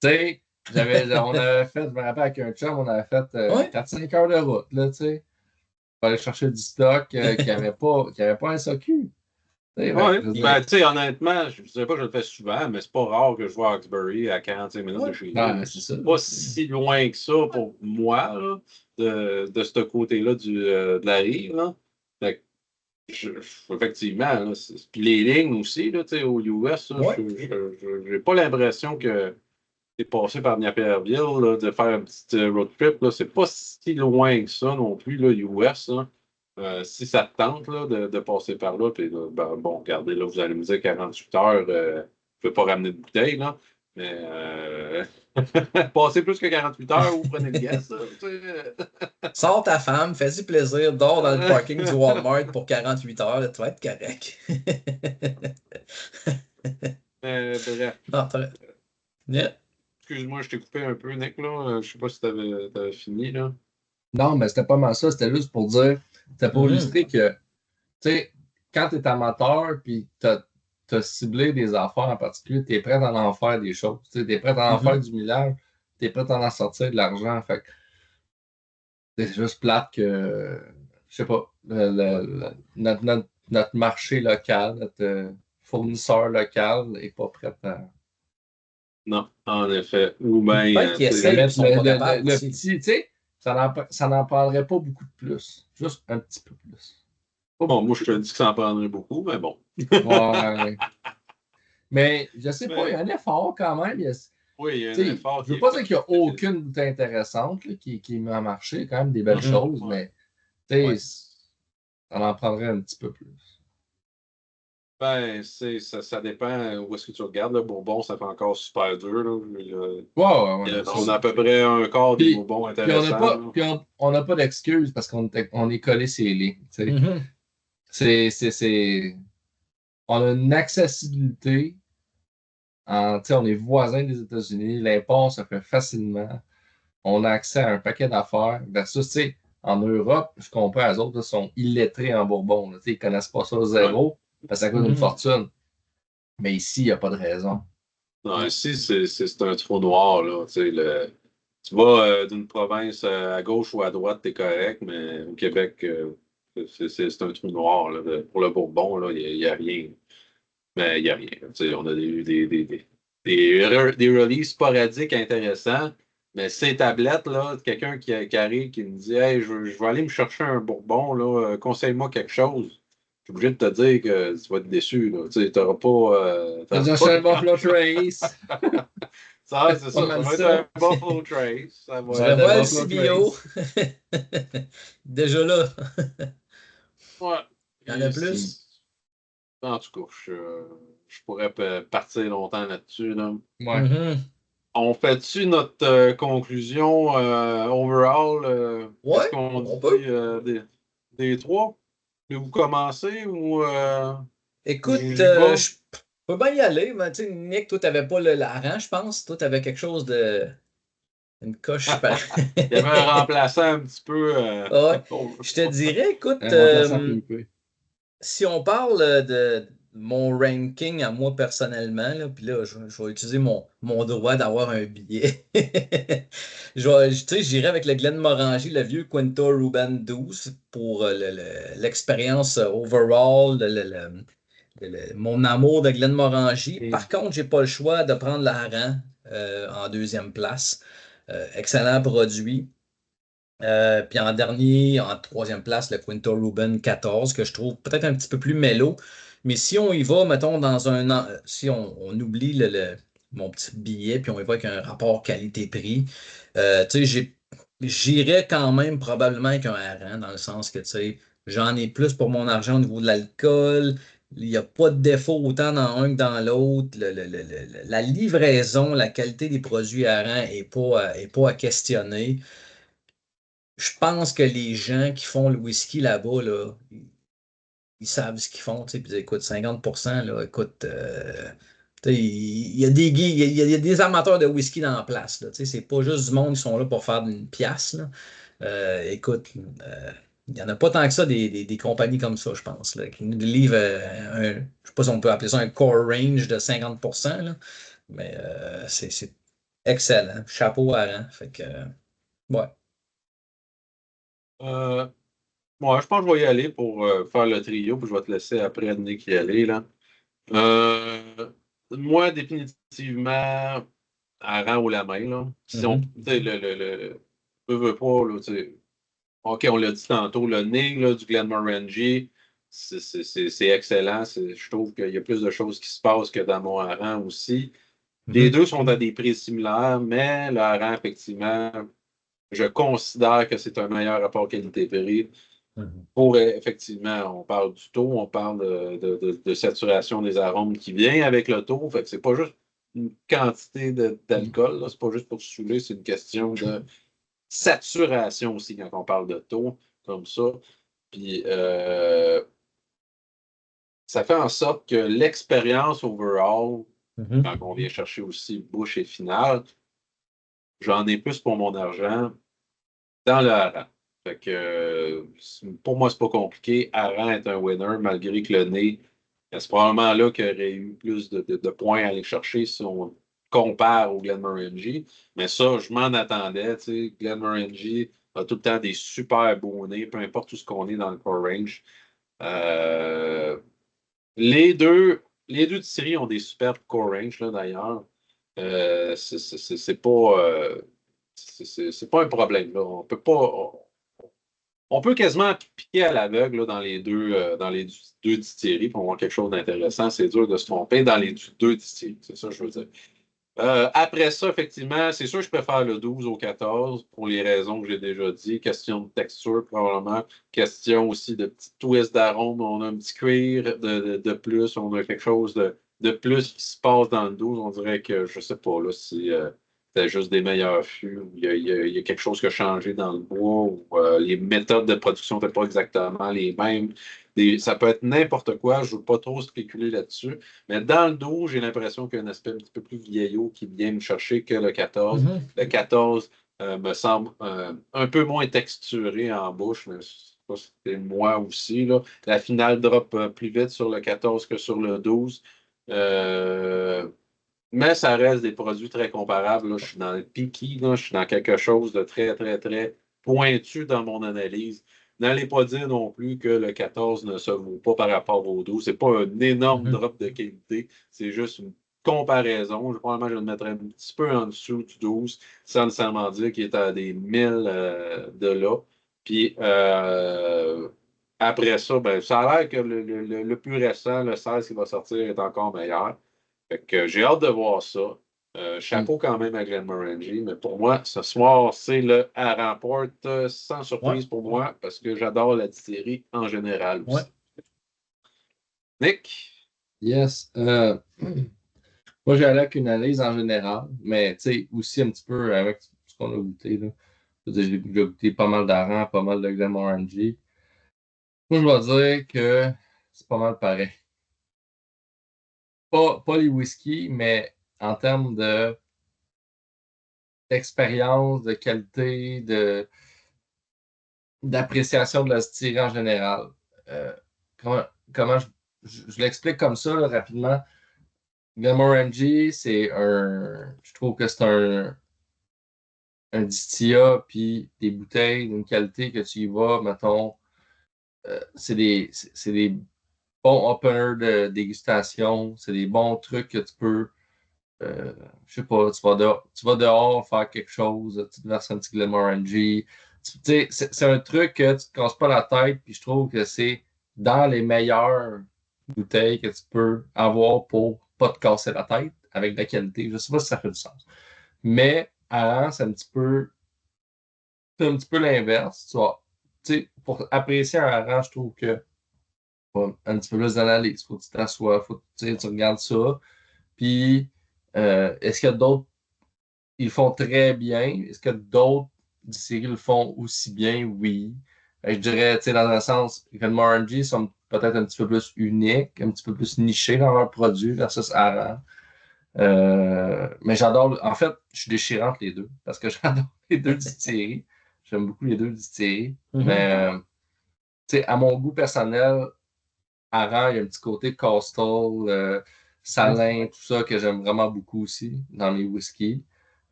Tu sais, on avait fait, je me rappelle avec un chum, on avait fait 4-5 heures de route, là, tu sais, pour aller chercher du stock qui n'avait pas un SAQ. Oui, ben, tu sais, honnêtement, je ne dirais pas que je le fais souvent, mais c'est pas rare que je vois Hawkesbury à 45 minutes de chez nous. C'est pas si loin que ça pour moi, là, de ce côté-là de la rive. Là. Fait que, effectivement, là, puis les lignes aussi, là, au US, je n'ai pas l'impression que c'est passé par Naperville, là, de faire un petit road trip. C'est pas si loin que ça non plus, là, US. Là. Si ça te tente là, de passer par là, puis ben, bon, regardez, là, vous allez me dire 48 heures, je ne peux pas ramener de bouteille, là, mais passez plus que 48 heures, vous prenez le gaz. Sors ta femme, fais-y plaisir, dors dans le parking du Walmart pour 48 heures, là, tu vas être correct. Bref. Non, yeah. Excuse-moi, je t'ai coupé un peu, Nick, là. Je sais pas si tu avais fini, là. Non, mais c'était pas mal ça. C'était juste pour dire, c'était pour illustrer que, tu sais, quand tu es amateur puis tu as ciblé des affaires en particulier, tu es prêt à en faire des choses. Tu es prêt à en faire du millage, tu es prêt à en sortir de l'argent. Fait que c'est juste plate que, je sais pas, notre marché local, notre fournisseur local n'est pas prêt à. Non, en effet. Ou bien. Peut-être qu'ils essayent, ils sont pas capables. Le petit, tu sais, ça n'en prendrait pas beaucoup de plus. Juste un petit peu plus. Bon, moi, je te dis que ça en prendrait beaucoup, mais bon. Ouais. Mais je sais pas, il y Mais, a un effort quand même. oui, il y a un Tu sais, effort je qui veux est pas fait. dire qu'il n'y a aucune bouteille intéressante là, qui m'a marché, quand même des belles Mhm. choses, Ouais. mais tu Ouais. sais, ça en prendrait un petit peu plus. Ben, ça dépend où est-ce que tu regardes. Le Bourbon, ça fait encore super dur. Là. Ouais, non, On a à peu près un quart des Puis, Bourbons puis on n'a intéressants. pas, Là. puis on n'a pas d'excuse parce on est collé ces lignes. Tu sais. Mhm. On a une accessibilité. Tu sais, on est voisins des États-Unis. L'import se fait facilement. On a accès à un paquet d'affaires. Versus, tu sais, en Europe, je comprends, les autres là, sont illettrés en Bourbon. Là. Tu sais, ils ne connaissent pas ça Ouais. zéro parce que ça coûte une Mhm. fortune. Mais ici, il n'y a pas de raison. Non, ici, c'est un trou noir. Là. Tu vas d'une province à gauche ou à droite, t'es correct, mais au Québec, c'est un trou noir. Là. Pour le Bourbon, là, il n'y a rien. Mais il n'y a rien. On a des releases sporadiques intéressants, mais ces tablettes, là, quelqu'un qui arrive qui me dit Hey, je vais aller me chercher un bourbon, là, conseille-moi quelque chose. Je suis obligé de te dire que tu vas être déçu. Tu n'auras pas. T'as déjà Pas acheté un Buffalo Trace. c'est Pas ça. Ça mal va être ça. un Buffalo Trace. Ça va Je Ouais, être. de revois le Buffalo CBO. Trace. Déjà là, Ouais. il y en a Puis, Puis, plus. en tout cas, je pourrais partir longtemps là-dessus. Là. ouais. Mhm. On fait-tu notre conclusion overall? Qu'est-ce Ouais, qu'on on dit peut. des trois? Vous commencez ou Écoute, j'y vais? je peux bien y aller, mais tu sais, Nick, toi, t'avais pas la rang, je pense. Toi, t'avais quelque chose de. Une coche super. Il y avait un remplaçant un petit peu. Ouais. Je te dirais, écoute, Un remplaçant PP. si on parle de mon ranking à moi personnellement, là, puis là, je vais utiliser mon droit d'avoir un billet. Tu sais, j'irai avec le Glenmorangie, le vieux Quinto Ruben 12 pour l'expérience overall, mon amour de Glenmorangie. Et Par contre, j'ai pas le choix de prendre l'Aran en deuxième place. Excellent produit. Puis en dernier, en troisième place, le Quinto Ruben 14, que je trouve peut-être un petit peu plus mélo. Mais si on y va, mettons, si on oublie mon petit billet, puis on y va avec un rapport qualité-prix, tu sais, j'irais quand même probablement avec un hareng, dans le sens que, tu sais, j'en ai plus pour mon argent au niveau de l'alcool. Il n'y a pas de défaut autant dans un que dans l'autre. La livraison, la qualité des produits hareng est pas à questionner. Je pense que les gens qui font le whisky là-bas, là, ils savent ce qu'ils font. Tu sais, puis écoute, 50%, là, écoute, tu sais, il y a des il y a des amateurs de whisky dans la place. Là, tu sais, c'est pas juste du monde qui sont là pour faire une pièce. Là. Écoute, il n'y en a pas tant que ça des compagnies comme ça, je pense, là, qui nous livrent je sais pas si on peut appeler ça un core range de 50%, là, mais c'est excellent. Chapeau à rang. Fait que, ouais. Euh, je pense que je vais y aller pour faire le trio, puis je vais te laisser après Nick y aller. Là. Moi, définitivement, à rang ou la main. Là. Si on, tu Mhm. sais, veut pas, là, tu sais, OK, on l'a dit tantôt, le nez là, du Glenmorangie, c'est excellent. Je trouve qu'il y a plus de choses qui se passent que dans mon hareng aussi. Les Mhm. deux sont à des prix similaires, mais le hareng, effectivement, je considère que c'est un meilleur rapport qualité-prix. Mhm. Pour, effectivement, on parle du taux, on parle de saturation des arômes qui vient avec le taux. Fait que c'est pas juste une quantité d'alcool, là, c'est pas juste pour se saouler, c'est une question de saturation aussi quand on parle de taux, comme ça. Puis ça fait en sorte que l'expérience overall, Mhm. quand on vient chercher aussi bouche et finale, j'en ai plus pour mon argent dans le hareng. Fait que pour moi, c'est pas compliqué. Hareng est un winner, malgré que le nez, c'est probablement là qu'il y aurait eu plus de points à aller chercher si on compare au Glenmorangie. Mais ça, je m'en attendais. Tu sais, Glenmorangie a tout le temps des super beaux nez, peu importe où ce qu'on est dans le core range. Euh, les deux distilleries ont des superbes core range, là, d'ailleurs. C'est pas. c'est pas un problème. Là. On peut quasiment piquer à l'aveugle là, dans les deux distilleries pour avoir quelque chose d'intéressant. C'est dur de se tromper dans les deux distilleries. C'est ça que je veux dire. Après ça, effectivement, c'est sûr que je préfère le 12 au 14 pour les raisons que j'ai déjà dit. Question de texture, probablement. Question aussi de petit twist d'arôme. On a un petit cuir de plus. On a quelque chose de plus qui se passe dans le 12. On dirait que, je sais pas, là, si c'était juste des meilleurs fûts, ou il y a quelque chose qui a changé dans le bois, ou les méthodes de production n'étaient pas exactement les mêmes. Ça peut être n'importe quoi. Je ne veux pas trop spéculer là-dessus. Mais dans le 12, j'ai l'impression qu'il y a un aspect un petit peu plus vieillot qui vient me chercher que le 14. Mhm. Le 14 me semble un peu moins texturé en bouche, mais ça, c'est moi aussi. Là. La finale drop plus vite sur le 14 que sur le 12. Mais ça reste des produits très comparables. Là. Je suis dans le picky, là. Je suis dans quelque chose de très, très, très pointu dans mon analyse. N'allez pas dire non plus que le 14 ne se vaut pas par rapport au 12. Ce n'est pas un énorme Mhm. drop de qualité. C'est juste une comparaison. Probablement, je le mettrais un petit peu en dessous du 12, sans nécessairement dire qu'il est à des 1000 de là. Puis après ça, ben, ça a l'air que le plus récent, le 16 qui va sortir, est encore meilleur. Fait que j'ai hâte de voir ça. Chapeau quand même à Glenmorangie, mais pour moi, ce soir, c'est le Harremport, sans Ouais, surprise pour moi, parce que j'adore la distillerie en général ouais. aussi. Nick? Yes. Moi, j'ai allé avec une analyse en général, mais tu sais, aussi un petit peu avec ce qu'on a goûté. Là. Je veux dire, j'ai goûté pas mal d'Aran, pas mal de Glenmorangie. Moi, je vais dire que c'est pas mal pareil. Pas les whisky, mais en termes d'expérience, de qualité, d'appréciation de la distillerie en général. Euh, comment comment je l'explique comme ça là, rapidement. Glenmorangie, je trouve que c'est un distillat, puis des bouteilles d'une qualité que tu y vas, mettons, c'est des bons openers de dégustation, c'est des bons trucs que tu peux, euh, je sais pas, tu vas dehors faire quelque chose, tu te verses un petit Glenmorangie. Tu sais, c'est un truc que tu te casses pas la tête, puis je trouve que c'est dans les meilleures bouteilles que tu peux avoir pour pas te casser la tête avec de la qualité. Je sais pas si ça fait du sens. Mais avant, c'est un petit peu l'inverse. Tu sais, pour apprécier un hareng, je trouve que faut un petit peu plus d'analyse. Faut que tu t'assoies, faut que tu regardes ça. Puis, est-ce qu'il y a d'autres, ils le font très bien. Est-ce que d'autres séries le font aussi bien? Oui. Je dirais, tu sais, dans un sens, Glenmorangie sont peut-être un petit peu plus uniques, un petit peu plus nichés dans leurs produits versus Aran. Mais j'adore, en fait, je suis déchirant entre les deux parce que j'adore les deux distilleries. J'aime beaucoup les deux distilleries. Mhm. Mais, tu sais, à mon goût personnel, Aran, il y a un petit côté coastal, salin, tout ça que j'aime vraiment beaucoup aussi dans mes whiskies.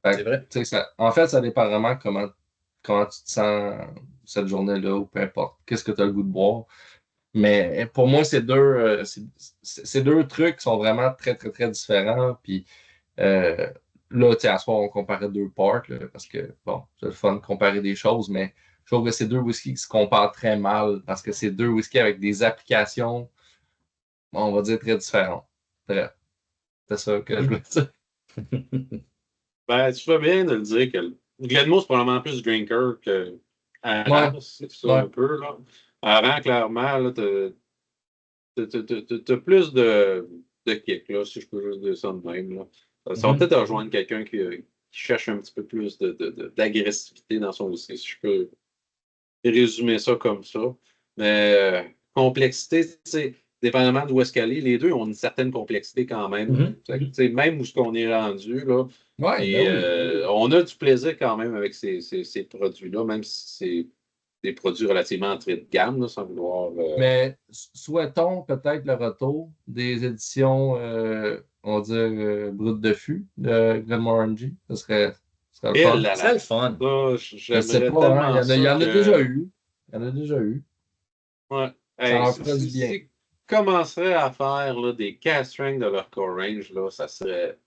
Fait C'est que, vrai. tu sais, en fait, ça dépend vraiment comment tu te sens cette journée-là ou peu importe. Qu'est-ce que tu as le goût de boire. Mais pour moi, ces deux trucs qui sont vraiment très, très, très différents. Puis là, tu sais, à ce soir, on comparait deux parts, là, parce que, bon, c'est le fun de comparer des choses, mais je trouve que c'est deux whiskies qui se comparent très mal parce que c'est deux whiskies avec des applications, on va dire, très différentes. Bref, c'est ça que je voulais dire. Ben, tu fais bien de le dire que Glenmore, c'est probablement plus drinker que Ouais, Hareng, c'est ça ouais. un peu, là. Hareng, clairement, là, t'as plus de kick, là, si je peux juste dire ça de même, là. Ça va Mhm. peut-être rejoindre quelqu'un qui cherche un petit peu plus d'agressivité dans son whisky, si je peux résumer ça comme ça. Mais complexité, tu sais, dépendamment d'où est-ce qu'elle est, les deux ont une certaine complexité quand même. Mhm. Fait que, tu sais, même où ce qu'on est rendu, là, Ouais, ben et oui. on a du plaisir quand même avec ces produits-là, même si c'est des produits relativement entrée de gamme, là, sans vouloir. Mais souhaitons peut-être le retour des éditions, on va dire, brutes de fût de Glenmorangie. Ce serait le Et fun. là C'est là, le fun. ça, Je sais j'aimerais pas, hein. tellement Il y ça en a déjà que. eu. Il y en a déjà eu. Ouais. Ça Hey, leur ferait du bien. s'ils commenceraient à faire là, des cast strengths de leur core range, là, ça serait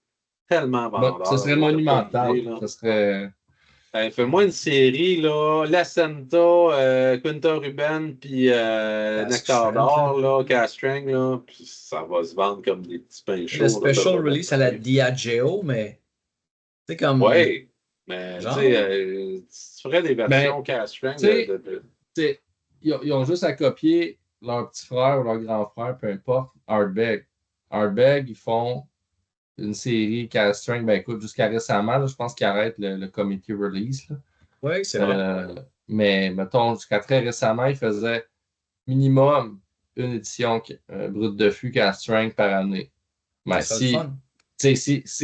tellement Bon, ce vendeur. serait Là, t'as pas monumental. idée, là. Ce serait. Fais-moi une série, là. La Santa, Quinta Ruben, puis Nectar d'Or, là, Castrang, là. Puis ça va se vendre comme des petits pains chauds. Le special release à la Diageo, mais tu sais, comme. Oui, mais tu Genre. sais, tu ferais des versions Castrang Ils ont juste à copier leur petit frère ou leur grand frère, peu importe, Ardbeg. Ardbeg, ils font une série Castrang, ben écoute, jusqu'à récemment, là, je pense qu'ils arrêtent le committee release. Oui, c'est vrai. Mais mettons, jusqu'à très récemment, ils faisaient minimum une édition brute de fût Castrang par année. Mais si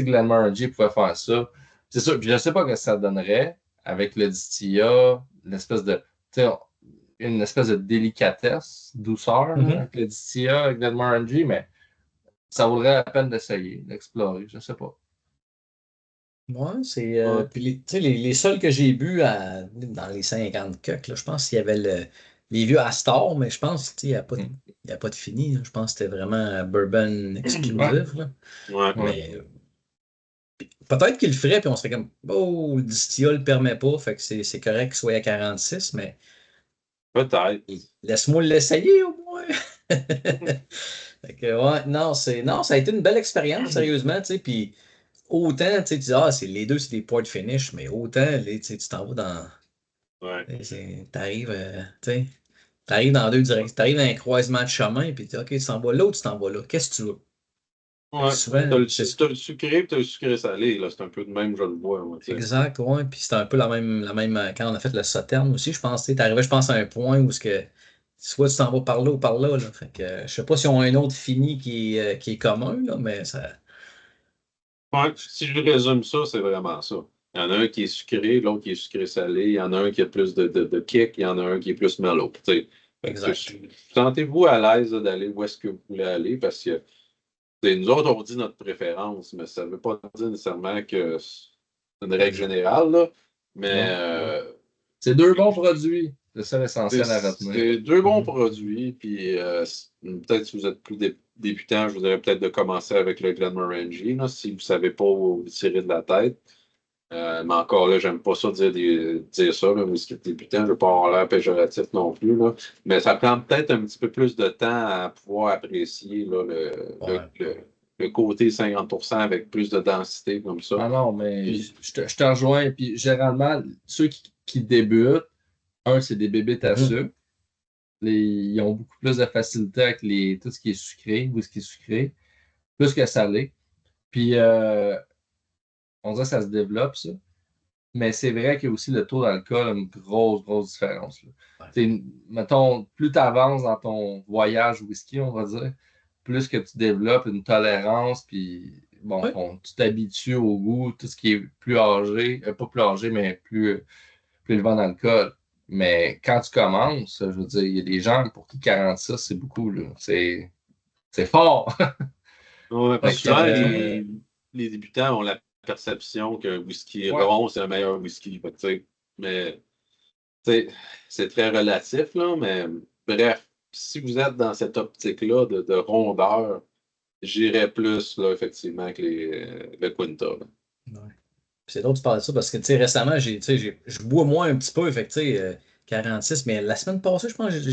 Glenmorangie pouvait faire ça, c'est sûr, puis je ne sais pas ce que ça donnerait avec le distillat, une espèce de délicatesse, douceur avec le distillat, avec Glenmorangie, mais ça vaudrait la peine d'essayer, d'explorer, je ne sais pas. Ouais, c'est. Puis les seuls que j'ai bu dans les 50 cucks, là, je pense qu'il y avait les vieux Astor, mais je pense qu'il n'y a pas de fini. Là. Je pense que c'était vraiment bourbon exclusif. Là. Ouais. Mais peut-être qu'il le ferait, puis on serait comme, oh, le distillat le permet pas, fait que c'est correct qu'il soit à 46, mais. Peut-être. Laisse-moi l'essayer au moins. Fait que, ouais, non, ça a été une belle expérience, sérieusement, tu sais, puis autant, tu dis, les deux, c'est des port finish, mais autant, tu t'en vas dans. Ouais. T'arrives dans deux directions. T'arrives dans un croisement de chemin, puis OK, tu t'en vas là ou tu t'en vas là. Qu'est-ce que tu veux? Ouais. Souvent, t'as le sucré et t'as le sucré salé, là. C'est un peu de même, je le vois. Moi, exact, ouais. Puis c'était un peu la même quand on a fait le Sauterne aussi, je pense. T'arrivais, je pense, à un point où soit tu t'en vas par là ou par là. Là. Fait que je sais pas si on a un autre fini qui est commun, là, mais ça. Ouais, si je résume ça, c'est vraiment ça. Il y en a un qui est sucré, l'autre qui est sucré-salé. Il y en a un qui a plus de kick, il y en a un qui est plus mellow. Exact. Sentez-vous à l'aise d'aller où est-ce que vous voulez aller parce que nous autres, on dit notre préférence, mais ça ne veut pas dire nécessairement que c'est une règle générale. Là, mais c'est deux bons produits. C'est ça l'essentiel à retenir. C'est deux bons produits. Puis peut-être si vous êtes plus débutant, je vous dirais peut-être de commencer avec le Glenmorangie, là, si vous ne savez pas où vous tirer de la tête. Mais encore là, j'aime pas ça dire ça, le whisky de débutant. Je ne veux pas avoir l'air péjoratif non plus. Là. Mais ça prend peut-être un petit peu plus de temps à pouvoir apprécier là, le côté 50% avec plus de densité comme ça. Ah non, mais puis, je te rejoins. Puis généralement, ceux qui débutent, c'est des bébés à sucre. Ils ont beaucoup plus de facilité avec tout ce qui est sucré, whisky sucré, plus que salé. Puis on dirait que ça se développe, ça. Mais c'est vrai qu'il y a aussi le taux d'alcool a une grosse, grosse différence. Mettons, plus tu avances dans ton voyage whisky, on va dire, plus que tu développes une tolérance, puis tu t'habitues au goût, tout ce qui est plus âgé, pas plus âgé, mais plus élevant d'alcool. Mais quand tu commences, je veux dire, il y a des gens pour qui 46, c'est beaucoup. Là. C'est fort. Ouais, parce que souvent, les débutants ont la perception qu'un whisky rond, c'est un meilleur whisky. Mais c'est très relatif, là, mais bref, si vous êtes dans cette optique-là de rondeur, j'irais plus là, effectivement avec le Quinta. Ouais. C'est drôle que tu parles de ça parce que récemment, je bois moins un petit peu, fait que 46, mais la semaine passée, je pense que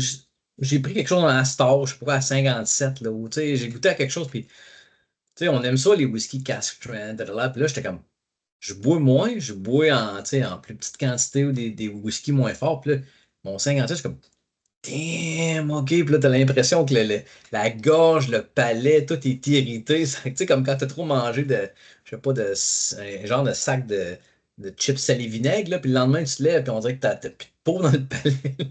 j'ai pris quelque chose dans la Star, je sais pas, à 57, là, où j'ai goûté à quelque chose, puis on aime ça, les whisky cask strand, puis là, j'étais comme, je bois moins, je bois en plus petite quantité ou des whisky moins forts, puis là, mon 57, je suis comme, damn, ok, puis là, t'as l'impression que la gorge, le palais, tout est irrité. Tu sais, comme quand t'as trop mangé je sais pas, un genre de sac de chips salé vinaigre, là, puis le lendemain, tu te lèves, puis on dirait que t'as plus de peau dans le palais.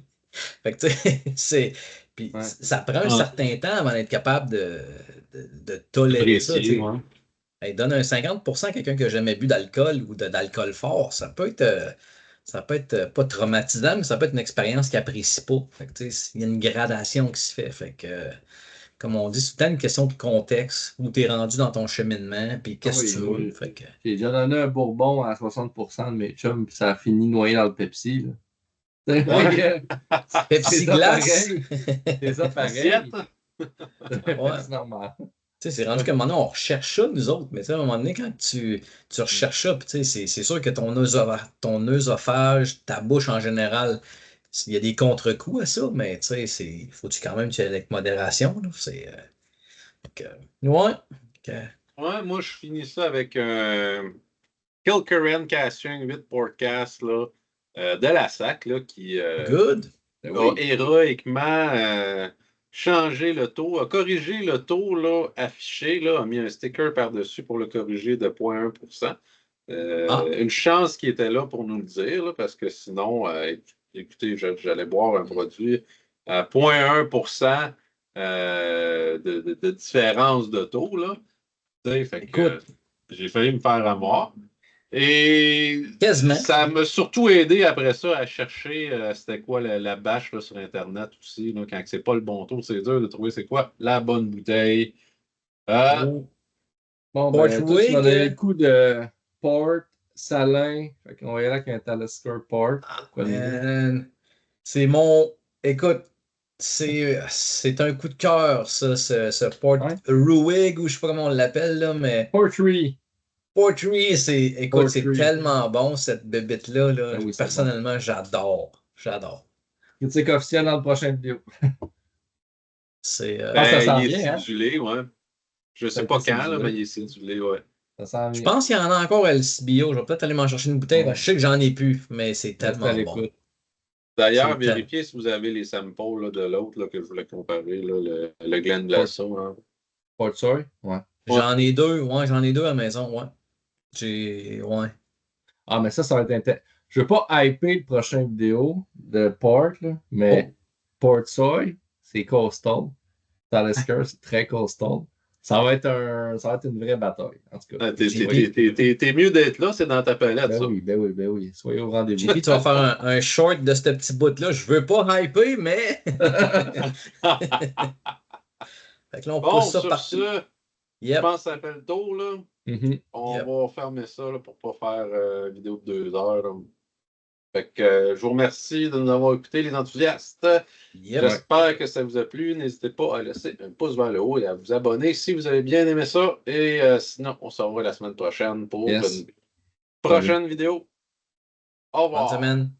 Fait que, tu sais, Puis ça prend un certain temps avant d'être capable de tolérer ça. Hey, donne un 50% à quelqu'un qui n'a jamais bu d'alcool ou d'alcool fort, ça peut être pas traumatisant, mais ça peut être une expérience qu'il n'apprécie pas. Fait que, il y a une gradation qui se fait. Fait que, comme on dit, c'est tout le temps une question de contexte, où tu es rendu dans ton cheminement, puis qu'est-ce que tu veux. Fait que... J'ai déjà donné un bourbon à 60% de mes chums, puis ça a fini noyé dans le Pepsi. Là. Pepsi glace. C'est ça pareil. Ouais. C'est normal. Tu sais, c'est rendu qu'à un moment donné, on recherche ça, nous autres, mais tu sais, à un moment donné, quand tu recherches ça, puis tu sais, c'est sûr que ton œsophage, ta bouche en général, il y a des contre-coups à ça, mais tu sais, faut-tu quand même tu y aller avec modération, là, donc, ouais, ok. Ouais, moi, je finis ça avec un Kilkerran Casting 8 Podcast là, de la SAC là, qui Good. Ben a oui. héroïquement changé le taux, a corrigé le taux là, affiché, là, a mis un sticker par-dessus pour le corriger de 0,1%. Ah, Une chance qui était là pour nous le dire, là, parce que sinon, écoutez, j'allais boire un produit à 0,1% de différence de taux. Là. Tu sais, fait que écoute, j'ai failli me faire avoir. Et quasiment. ça m'a surtout aidé après ça à chercher c'était quoi la bâche là, sur Internet aussi. Là, quand c'est pas le bon taux, c'est dur de trouver c'est quoi la bonne bouteille. Euh, Oh, Bon, ben, toi, tu m'as Portwig, donné le coup de Port, Salin. Fait qu'on va y aller avec un Talisker Port. Quoi de mieux? man, c'est mon. Écoute, c'est un coup de cœur, ça, ce Port Ouais. Ruig, ou je sais pas comment on l'appelle, là, mais Portree. Portree, écoute, c'est Portree. tellement bon, cette bébite-là, là. Ben oui, c'est bon. Personnellement, j'adore. J'adore. Critique officielle dans le prochain vidéo. C'est. Je pense que ça il s'en est vient, hein? cédulé, ouais. Je Ça a sais été pas quand, là, mais cédulé. il est cédulé, ouais. Ça s'en Je vient. pense qu'il y en a encore à LCBO. Je vais peut-être aller m'en chercher une bouteille, parce que je sais que j'en ai plus, mais c'est Reste à tellement bon. l'écoute. D'ailleurs, C'est tel- vérifiez si vous avez les samples là, de l'autre là, que je voulais comparer, là, le Glen Port, Glasso. Hein. Port Soy? Ouais. Ouais. J'en ai deux, ouais, j'en ai deux à la maison, ouais. Ouais. Ah, mais ça va être intéressant. Je veux pas hyper le prochain vidéo de Port, là, mais Oh, Port Soy, c'est coastal. Talisker, c'est très coastal. Ça va être une vraie bataille, en tout cas. Ah, JP, t'es mieux d'être là, c'est dans ta palette, Ben ça. oui, ben oui, ben oui. Soyez au rendez-vous. JP, tu vas faire un short de ce petit bout-là. Je veux pas hyper, mais. Fait que là, on pousse Bon, ça sur partout. ce, je Yep, pense que ça fait le tour, là. Mhm. On yep, va fermer ça là, pour pas faire vidéo de 2 heures. Là. Fait que je vous remercie de nous avoir écoutés, les enthousiastes. yep. Ouais. J'espère que ça vous a plu. N'hésitez pas à laisser un pouce vers le haut et à vous abonner si vous avez bien aimé ça. Et sinon, on se revoit la semaine prochaine pour Yes. une Salut. prochaine vidéo. Au Bonne revoir. semaine.